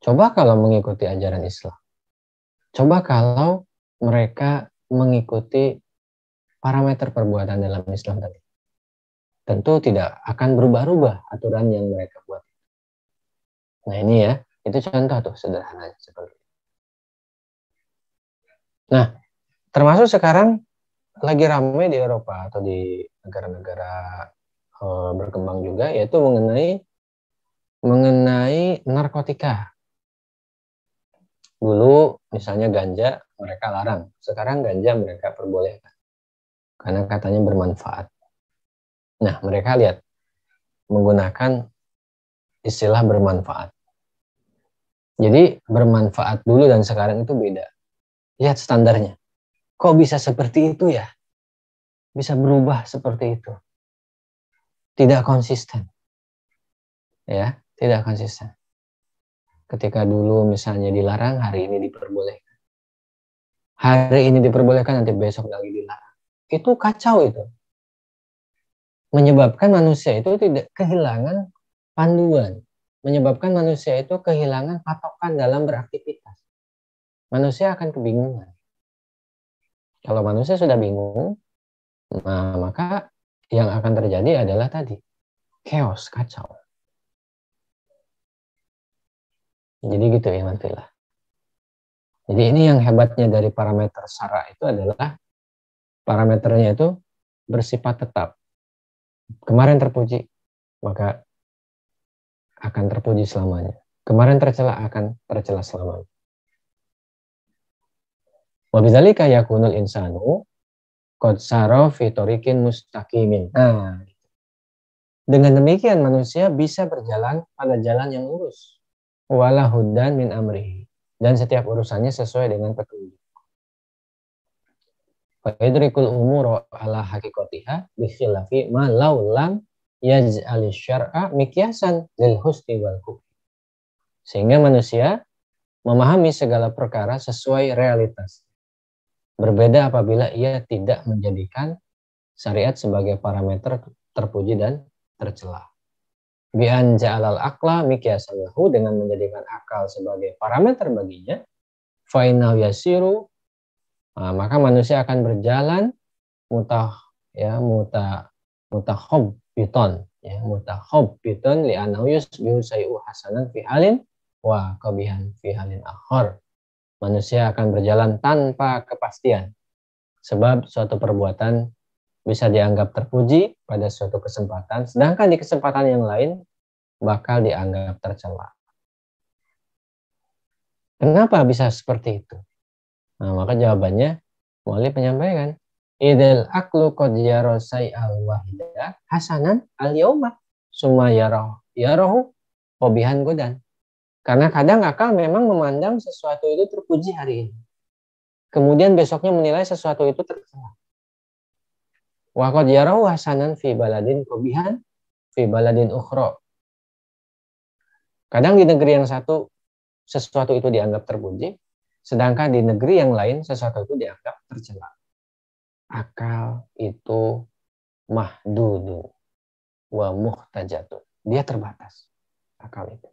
Coba kalau mengikuti ajaran Islam. Coba kalau mereka mengikuti parameter perbuatan dalam Islam tadi. Tentu tidak akan berubah-ubah aturan yang mereka buat. Nah ini ya, itu contoh tuh sederhananya seperti itu. Nah, termasuk sekarang lagi ramai di Eropa atau di negara-negara berkembang juga, yaitu mengenai narkotika. Dulu misalnya ganja mereka larang, sekarang ganja mereka perbolehkan karena katanya bermanfaat. Nah, mereka lihat menggunakan istilah bermanfaat. Jadi bermanfaat dulu dan sekarang itu beda. Lihat standarnya. Kok bisa seperti itu ya? Bisa berubah seperti itu. Tidak konsisten. Ya, tidak konsisten. Ketika dulu misalnya dilarang, hari ini diperbolehkan. Hari ini diperbolehkan, nanti besok lagi dilarang. Itu kacau itu. Menyebabkan manusia itu tidak kehilangan panduan. Menyebabkan manusia itu kehilangan patokan dalam beraktivitas. Manusia akan kebingungan. Kalau manusia sudah bingung, nah, maka yang akan terjadi adalah tadi, chaos, kacau. Jadi gitu ya nantilah. Jadi ini yang hebatnya dari parameter syara itu adalah parameternya itu bersifat tetap. Kemarin terpuji, maka akan terpuji selamanya. Kemarin tercela akan tercela selamanya. Wabidzalika yakunul insanu qad sara fi tariqin mustaqimin. Nah, dengan demikian manusia bisa berjalan pada jalan yang lurus. Wala hudan min amrihi. Dan setiap urusannya sesuai dengan petunjuk. Fa idrikul umura ala haqiqatiha bi khilafi ma law lam yaj'al syar'a miqyasan lil husni wal hukm. Sehingga manusia memahami segala perkara sesuai realitas. Berbeda apabila ia tidak menjadikan syariat sebagai parameter terpuji dan tercela. Bi'an ja'alal aqla miqyasan lahu, dengan menjadikan akal sebagai parameter baginya, fa'innahu yasiru, maka manusia akan berjalan mutahobbiton, ya, mutahobbiton li'annahu yusbihu say'u hasanan fi halin wa qabihan fi halin akhar. Manusia akan berjalan tanpa kepastian, sebab suatu perbuatan bisa dianggap terpuji pada suatu kesempatan, sedangkan di kesempatan yang lain bakal dianggap tercela. Kenapa bisa seperti itu? Nah, maka jawabannya Mu'allif menyampaikan, idil aklu qad yara say'al wahida hasanan al yauma summa yarahu qabihan godan. Karena kadang akal memang memandang sesuatu itu terpuji hari ini, kemudian besoknya menilai sesuatu itu tercela. Wa qad yarahu hasanan fi baladin qabihan fi baladin ukhra. Kadang di negeri yang satu sesuatu itu dianggap terpuji, sedangkan di negeri yang lain sesuatu itu dianggap tercela. Akal itu mahdudu wa muhtajatu. Dia terbatas, akal itu.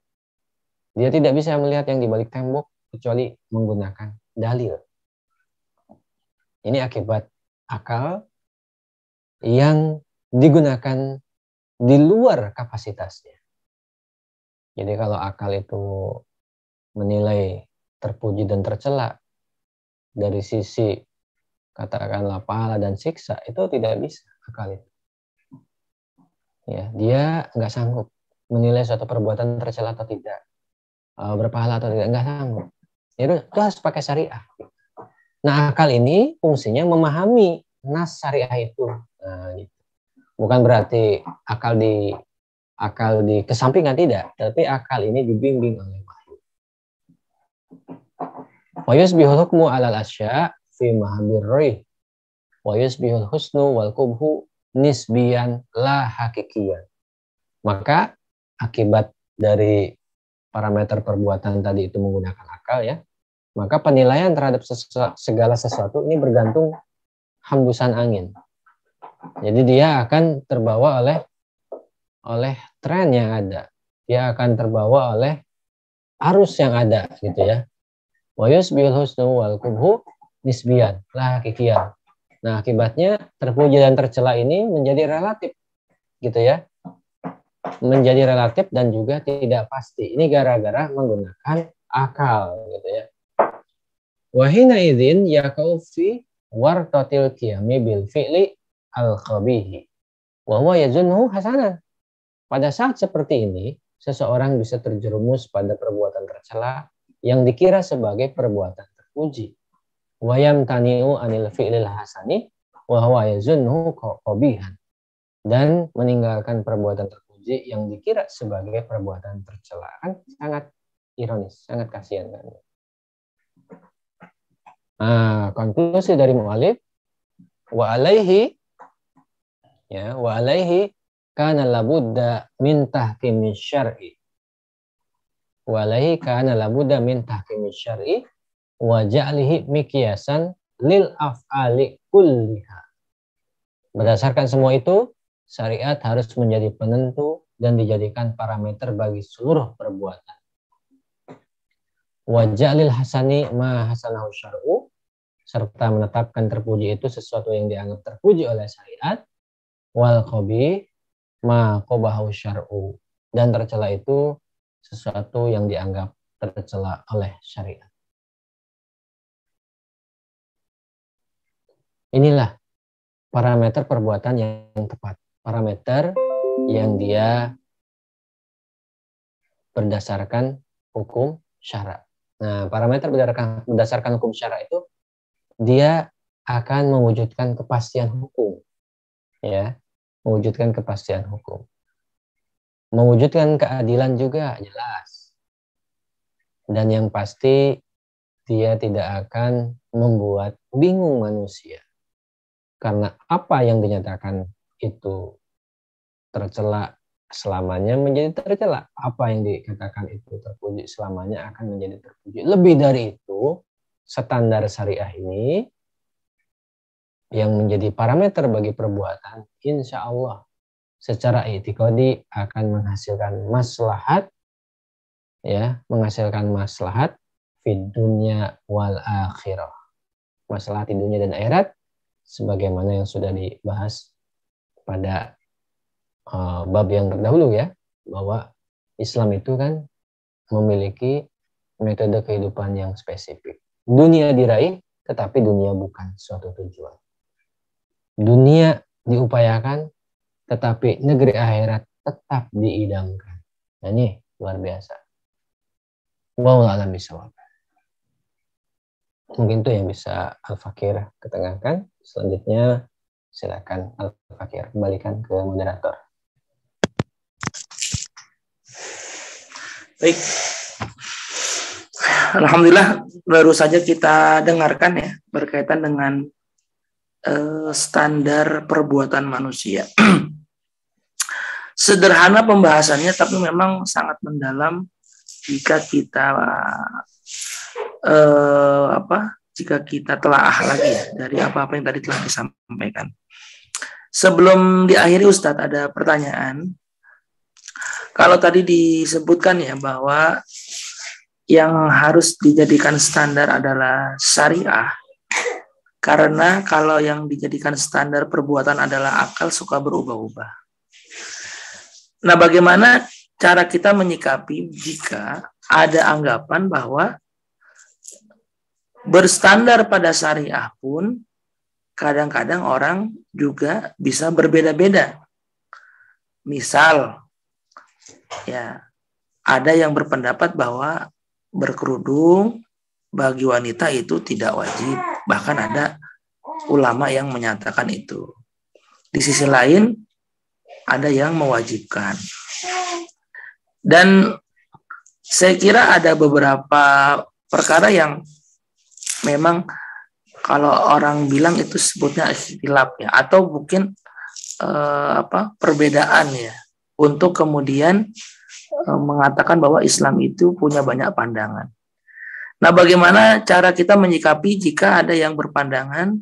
Dia tidak bisa melihat yang di balik tembok kecuali menggunakan dalil. Ini akibat akal yang digunakan di luar kapasitasnya. Jadi kalau akal itu menilai terpuji dan tercela dari sisi katakanlah pahala dan siksa, itu tidak bisa akal itu. Ya, dia nggak sanggup menilai suatu perbuatan tercela atau tidak, berpahala atau tidak, nggak sanggup. Itu harus pakai syariah. Nah, akal ini fungsinya memahami nas syariah itu. Nah, gitu. Bukan berarti akal di kesampingan, tidak, tapi akal ini dibimbing oleh wahyu. Wa yusbihul hukmu 'alal asya' fi mahabirri wa yusbihul husnu wal qubhu nisbiyan la hakikiyan. Maka akibat dari parameter perbuatan tadi itu menggunakan akal, ya, maka penilaian terhadap segala sesuatu ini bergantung hembusan angin. Jadi dia akan terbawa oleh tren yang ada. Dia akan terbawa oleh arus yang ada, gitu ya. Wa yusbihul husnu wal qubhu nisbiyan la hakikiyan. Nah, akibatnya terpuji dan tercela ini menjadi relatif, gitu ya. Menjadi relatif dan juga tidak pasti. Ini gara-gara menggunakan akal, gitu ya. Wa hina idzin yaqau fi wartatil qiyami bil fi'li al khabihi wa huwa yazunnu hasanan. Pada saat seperti ini, seseorang bisa terjerumus pada perbuatan tercela yang dikira sebagai perbuatan terpuji. Wa yamtani'u anil fi'lil hasani wa huwa yazunnu qabihan. Dan meninggalkan perbuatan terpuji yang dikira sebagai perbuatan tercela. Kan sangat ironis, sangat kasihan kan. Nah, konklusi dari mu'allif, wa alaihi kana labudda min tahkimi syar'i. Wa alaihi kana labudda min tahkimi syar'i wa ja'lihi miqyasan lil af'ali kulliha. Berdasarkan semua itu, syariat harus menjadi penentu dan dijadikan parameter bagi seluruh perbuatan. Wa ja'lil hasani ma hasanahu syar'u, serta menetapkan terpuji itu sesuatu yang dianggap terpuji oleh syariat. Wal qabih ma qabahu syar'u, dan tercela itu sesuatu yang dianggap tercela oleh syariat. Inilah parameter perbuatan yang tepat, parameter yang dia berdasarkan hukum syara. Nah, parameter berdasarkan hukum syara itu dia akan mewujudkan kepastian hukum, ya, mewujudkan kepastian hukum, mewujudkan keadilan juga jelas, dan yang pasti dia tidak akan membuat bingung manusia, karena apa yang dinyatakan itu tercela selamanya menjadi tercela, apa yang dikatakan itu terpuji selamanya akan menjadi terpuji. Lebih dari itu, standar syariah ini yang menjadi parameter bagi perbuatan, insya Allah secara i'tiqadi akan menghasilkan maslahat, ya, menghasilkan maslahat fid dunya wal akhirah. Maslahat di dunia dan akhirat sebagaimana yang sudah dibahas pada bab yang terdahulu, ya, bahwa Islam itu kan memiliki metode kehidupan yang spesifik. Dunia diraih, tetapi dunia bukan suatu tujuan. Dunia diupayakan, tetapi negeri akhirat tetap diidamkan. Nah, ini luar biasa. Wallahu a'lam bishawab. Mungkin itu yang bisa Al-Fakir ketengahkan. Selanjutnya silakan Al-Fakir kembalikan ke moderator. Baik. Alhamdulillah baru saja kita dengarkan ya berkaitan dengan standar perbuatan manusia. Sederhana pembahasannya tapi memang sangat mendalam jika kita jika kita telaah lagi ya dari apa-apa yang tadi telah disampaikan. Sebelum diakhiri Ustadz ada pertanyaan. Kalau tadi disebutkan ya bahwa yang harus dijadikan standar adalah syariah. Karena kalau yang dijadikan standar perbuatan adalah akal suka berubah-ubah. Nah, bagaimana cara kita menyikapi jika ada anggapan bahwa berstandar pada syariah pun kadang-kadang orang juga bisa berbeda-beda. Misal, ya, ada yang berpendapat bahwa berkerudung bagi wanita itu tidak wajib. Bahkan ada ulama yang menyatakan itu. Di sisi lain, ada yang mewajibkan. Dan saya kira ada beberapa perkara yang memang kalau orang bilang itu sebutnya ikhtilaf ya, atau mungkin perbedaan ya, untuk kemudian mengatakan bahwa Islam itu punya banyak pandangan. Nah, bagaimana cara kita menyikapi jika ada yang berpandangan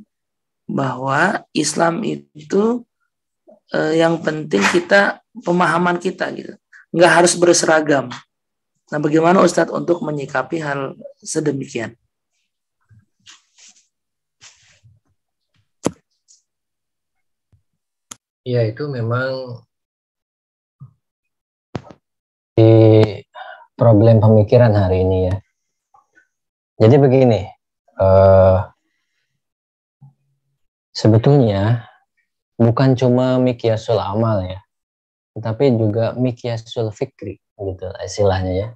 bahwa Islam itu yang penting kita pemahaman kita gitu, nggak harus berseragam. Nah, bagaimana Ustadz untuk menyikapi hal sedemikian? Ya, itu memang di problem pemikiran hari ini ya. Jadi begini, sebetulnya bukan cuma miqyasul amal ya, tapi juga miqyasul fikri gitu istilahnya ya.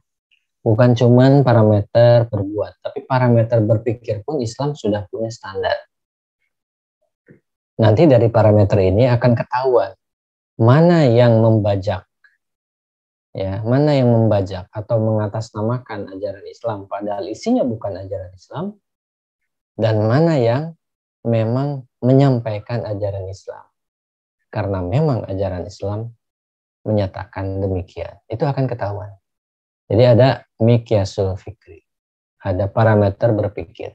Bukan cuma parameter berbuat, tapi parameter berpikir pun Islam sudah punya standar. Nanti dari parameter ini akan ketahuan mana yang membajak, ya, mana yang membajak atau mengatasnamakan ajaran Islam padahal isinya bukan ajaran Islam, dan mana yang memang menyampaikan ajaran Islam karena memang ajaran Islam menyatakan demikian. Itu akan ketahuan. Jadi ada miqyasul fikri, ada parameter berpikir.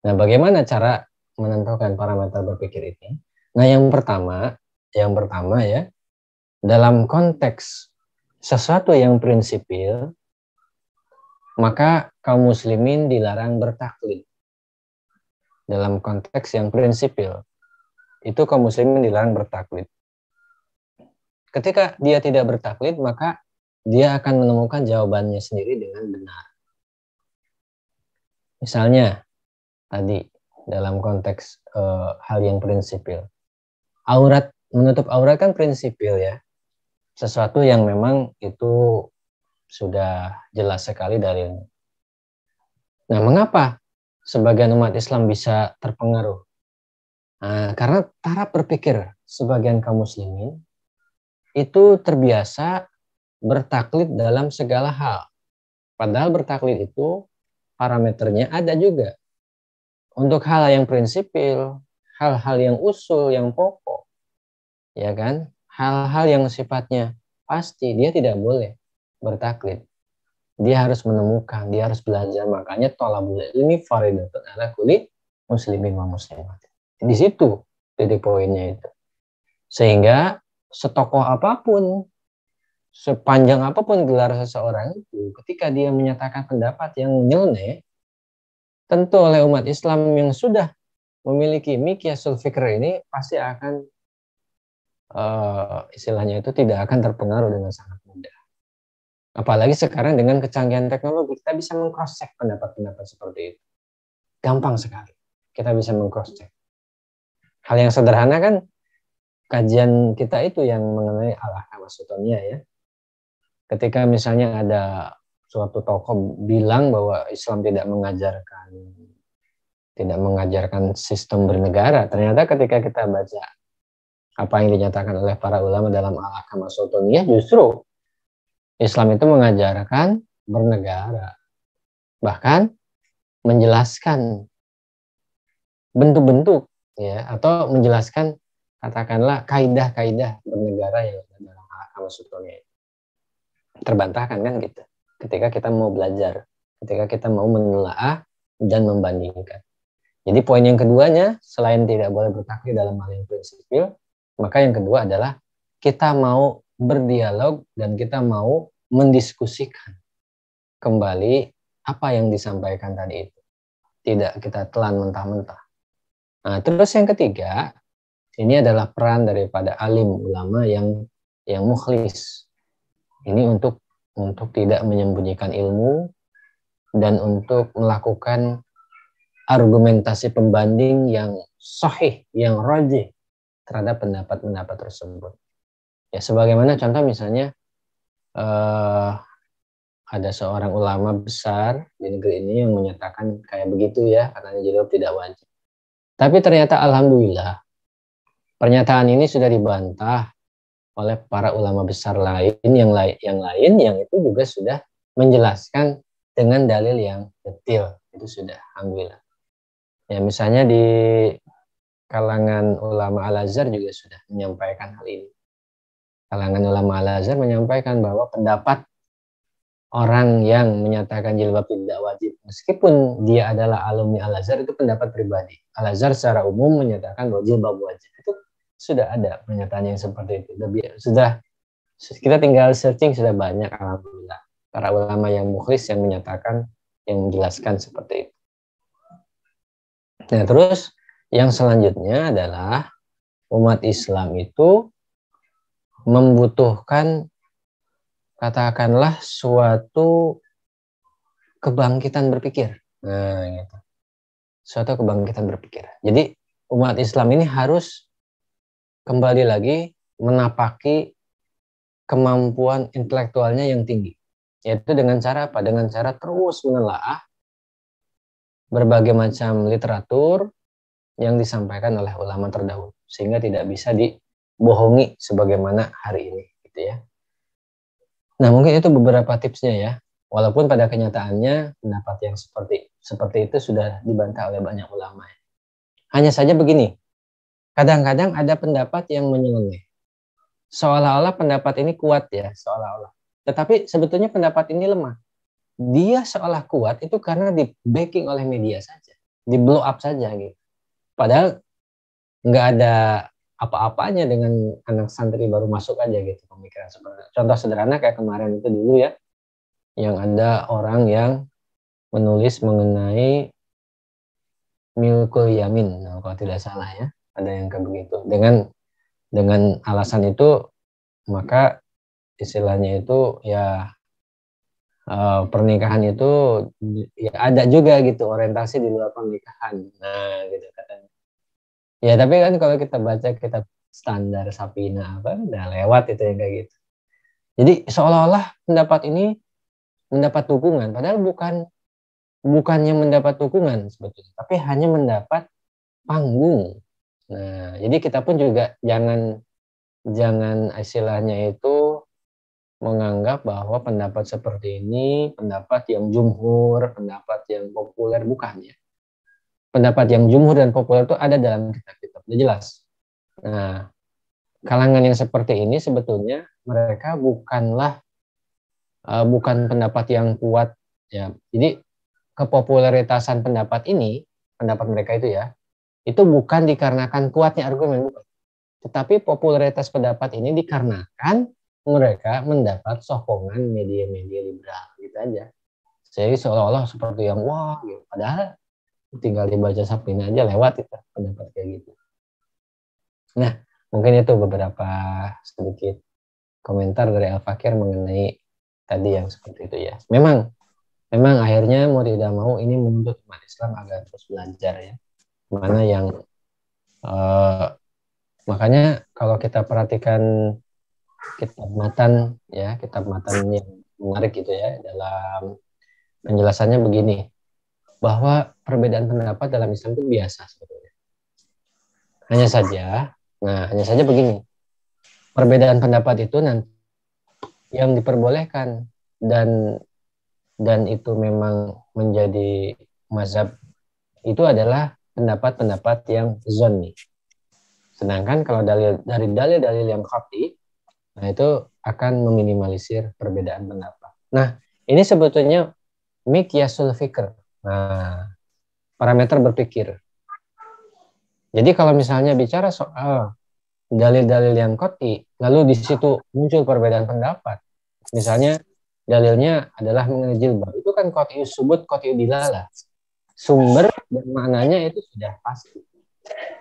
Nah, bagaimana cara menentukan parameter berpikir ini? Nah, yang pertama ya, dalam konteks sesuatu yang prinsipil, maka kaum muslimin dilarang bertaklid. Dalam konteks yang prinsipil, itu kaum muslimin dilarang bertaklid. Ketika dia tidak bertaklid, maka dia akan menemukan jawabannya sendiri dengan benar. Misalnya, tadi dalam konteks hal yang prinsipil, menutup aurat kan prinsipil ya, sesuatu yang memang itu sudah jelas sekali dalilnya. Nah, mengapa sebagian umat Islam bisa terpengaruh? Nah, karena taraf berpikir sebagian kaum muslimin itu terbiasa bertaklid dalam segala hal. Padahal bertaklid itu parameternya ada juga. Untuk hal yang prinsipil, hal-hal yang usul, yang pokok, ya kan? Hal-hal yang sifatnya pasti, dia tidak boleh bertaklid. Dia harus menemukan, dia harus belajar. Makanya thalabul ilmi fardhatun ala kulli muslimin wa muslimat. Di situ titik poinnya itu. Sehingga setokoh apapun, sepanjang apapun gelar seseorang itu, ketika dia menyatakan pendapat yang nyeleneh, tentu oleh umat Islam yang sudah memiliki miqyasul fikr ini pasti akan istilahnya itu tidak akan terpengaruh dengan sangat mudah. Apalagi sekarang dengan kecanggihan teknologi, kita bisa meng-cross check pendapat-pendapat seperti itu. Gampang sekali. Kita bisa meng-cross check. Hal yang sederhana kan, kajian kita itu yang mengenai al-ahkam as-sultaniyah ya. Ketika misalnya ada suatu tokoh bilang bahwa Islam tidak mengajarkan sistem bernegara, ternyata ketika kita baca apa yang dinyatakan oleh para ulama dalam al-ahkam as-sultaniyah, justru Islam itu mengajarkan bernegara, bahkan menjelaskan bentuk-bentuk ya, atau menjelaskan katakanlah kaidah-kaidah bernegara yang ada dalam al-ahkam as-sultaniyah. Terbantahkan kan gitu. Ketika kita mau belajar, ketika kita mau menelaah dan membandingkan. Jadi poin yang keduanya, selain tidak boleh bertaklid dalam hal yang prinsipil, maka yang kedua adalah kita mau berdialog dan kita mau mendiskusikan kembali apa yang disampaikan tadi itu. Tidak kita telan mentah-mentah. Nah, terus yang ketiga, ini adalah peran daripada alim ulama yang mukhlis. Ini untuk tidak menyembunyikan ilmu dan untuk melakukan argumentasi pembanding yang sahih, yang rajih terhadap pendapat-pendapat tersebut. Ya, sebagaimana contoh misalnya ada seorang ulama besar di negeri ini yang menyatakan kayak begitu ya, katanya jilbab tidak wajib. Tapi ternyata alhamdulillah pernyataan ini sudah dibantah oleh para ulama besar lain yang itu juga sudah menjelaskan dengan dalil yang detail. Itu sudah alhamdulillah. Ya, misalnya di kalangan ulama Al-Azhar juga sudah menyampaikan hal ini. Kalangan ulama Al-Azhar menyampaikan bahwa pendapat orang yang menyatakan jilbab tidak wajib, meskipun dia adalah alumni Al-Azhar, itu pendapat pribadi. Al-Azhar secara umum menyatakan bahwa jilbab wajib. Itu sudah ada pernyataan yang seperti itu. Sudah kita tinggal searching, sudah banyak alhamdulillah para ulama yang mukhlis yang menyatakan, yang menjelaskan seperti itu. Nah, terus yang selanjutnya adalah umat Islam itu membutuhkan katakanlah suatu kebangkitan berpikir. Nah, gitu. Suatu kebangkitan berpikir. Jadi umat Islam ini harus kembali lagi menapaki kemampuan intelektualnya yang tinggi. Yaitu dengan cara apa? Dengan cara terus menelaah berbagai macam literatur yang disampaikan oleh ulama terdahulu. Sehingga tidak bisa dibohongi sebagaimana hari ini. Gitu ya. Nah, mungkin itu beberapa tipsnya ya. Walaupun pada kenyataannya pendapat yang seperti itu sudah dibantah oleh banyak ulama. Hanya saja begini, kadang-kadang ada pendapat yang menyeleneh. Seolah-olah pendapat ini kuat ya, seolah-olah. Tetapi sebetulnya pendapat ini lemah. Dia seolah kuat itu karena di backing oleh media saja, di blow up saja gitu. Padahal nggak ada apa-apanya dengan anak santri baru masuk aja gitu pemikiran sebenarnya. Contoh sederhana kayak kemarin itu dulu ya, yang ada orang yang menulis mengenai milkul yamin, nah, kalau tidak salah ya, ada yang kayak begitu. Dengan alasan itu maka istilahnya itu ya pernikahan itu ya ada juga gitu orientasi di luar pernikahan. Nah, gitu katanya. Ya, tapi kan kalau kita baca kitab standar Sapina apa udah lewat itu yang kayak gitu. Jadi seolah-olah pendapat ini mendapat dukungan, padahal bukannya mendapat dukungan sebetulnya, tapi hanya mendapat panggung. Nah, jadi kita pun juga jangan istilahnya itu menganggap bahwa pendapat seperti ini pendapat yang jumhur, pendapat yang populer, bukan ya. Pendapat yang jumhur dan populer itu ada dalam kitab-kitab, udah jelas. Nah, kalangan yang seperti ini sebetulnya mereka bukan pendapat yang kuat ya. Jadi kepopuleritasan pendapat mereka itu ya, itu bukan dikarenakan kuatnya argumen, bukan. Tetapi popularitas pendapat ini dikarenakan mereka mendapat sokongan media-media liberal gitu aja. Jadi seolah-olah seperti yang wah gitu. Padahal tinggal dibaca Sabrina aja lewat itu pendapat kayak gitu. Nah, mungkin itu beberapa sedikit komentar dari Al-Fakir mengenai tadi yang seperti itu ya. Memang akhirnya mau tidak mau ini menuntut umat Islam agar terus belajar ya. Mana yang makanya kalau kita perhatikan kitab matan ya, kitab matan yang menarik gitu ya, dalam penjelasannya begini, bahwa perbedaan pendapat dalam Islam itu biasa sebetulnya. Hanya saja begini, perbedaan pendapat itu nanti yang diperbolehkan dan itu memang menjadi mazhab itu adalah pendapat-pendapat yang zonni. Sedangkan kalau dari dalil-dalil yang qat'i, nah itu akan meminimalisir perbedaan pendapat. Nah, ini sebetulnya miqyasul fikr. Nah, parameter berpikir. Jadi kalau misalnya bicara soal dalil-dalil yang qat'i, lalu di situ muncul perbedaan pendapat. Misalnya dalilnya adalah mengenai jilbab. Itu kan qat'i subut, qat'i dilalah. Sumber dan maknanya itu sudah pasti.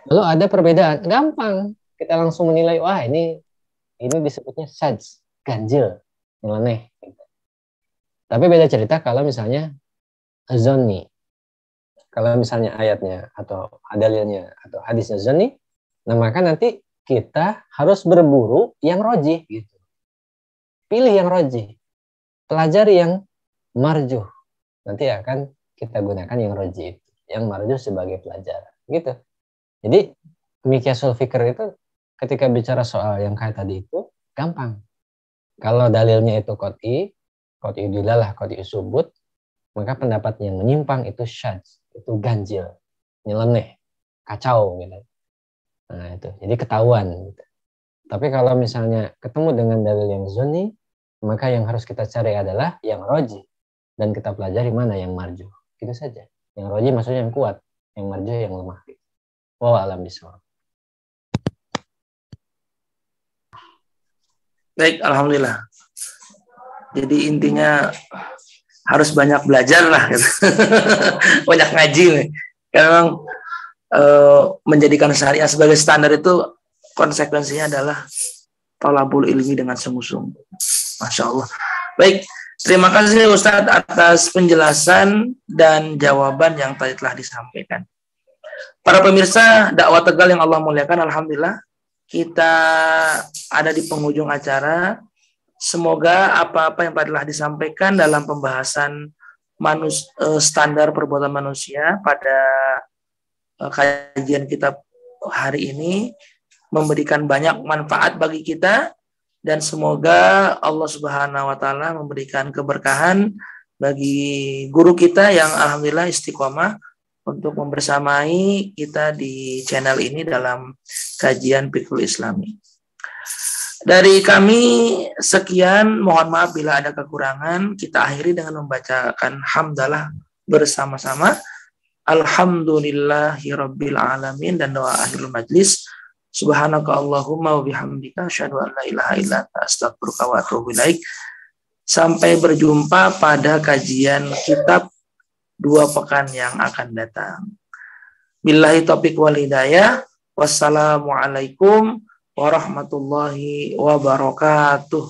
Lalu ada perbedaan, gampang kita langsung menilai, wah ini disebutnya syadz, ganjil, nyeleneh. Tapi beda cerita kalau misalnya zonni. Kalau misalnya ayatnya atau dalilnya atau hadisnya zonni, nah maka nanti kita harus berburu yang rojih gitu. Pilih yang rojih, pelajari yang marjuh. Nanti akan kita gunakan yang rojih, yang marjuh sebagai pelajaran gitu. Jadi miqyasul fikr itu ketika bicara soal yang kayak tadi itu gampang. Kalau dalilnya itu qat'i dilalah, qat'i subut, maka pendapat yang menyimpang itu syadz, itu ganjil, nyeleneh, kacau gitu. Nah itu, jadi ketahuan gitu. Tapi kalau misalnya ketemu dengan dalil yang zonni, maka yang harus kita cari adalah yang rojih dan kita pelajari mana yang marjuh. Gitu saja. Yang rojih maksudnya yang kuat, yang marjuh yang lemah. Wallahu a'lam bishawab. Baik, alhamdulillah. Jadi intinya harus banyak belajar lah, gitu. Banyak ngaji nih. Karena memang menjadikan syariah sebagai standar itu konsekuensinya adalah thalabul ilmi dengan sungguh-sungguh. Masya Allah. Baik, terima kasih Ustadz atas penjelasan dan jawaban yang tadi telah disampaikan. Para pemirsa dakwah Tegal yang Allah muliakan, alhamdulillah kita ada di penghujung acara. Semoga apa-apa yang telah disampaikan dalam pembahasan standar perbuatan manusia pada kajian kitab hari ini memberikan banyak manfaat bagi kita, dan semoga Allah Subhanahu wa taala memberikan keberkahan bagi guru kita yang alhamdulillah istiqomah untuk membersamai kita di channel ini dalam kajian Fiqhul Islami. Dari kami sekian, mohon maaf bila ada kekurangan. Kita akhiri dengan membacakan hamdalah bersama-sama. Alhamdulillahirabbil alamin, dan doa akhirul majlis. Subhanaka Allahumma wa bihamdika asyhadu an la ilaha illa anta astaghfiruka wa atubu ilaik. Sampai berjumpa pada kajian kitab 2 pekan yang akan datang. Billahi taufiq wal hidayah. Wassalamualaikum warahmatullahi wabarakatuh.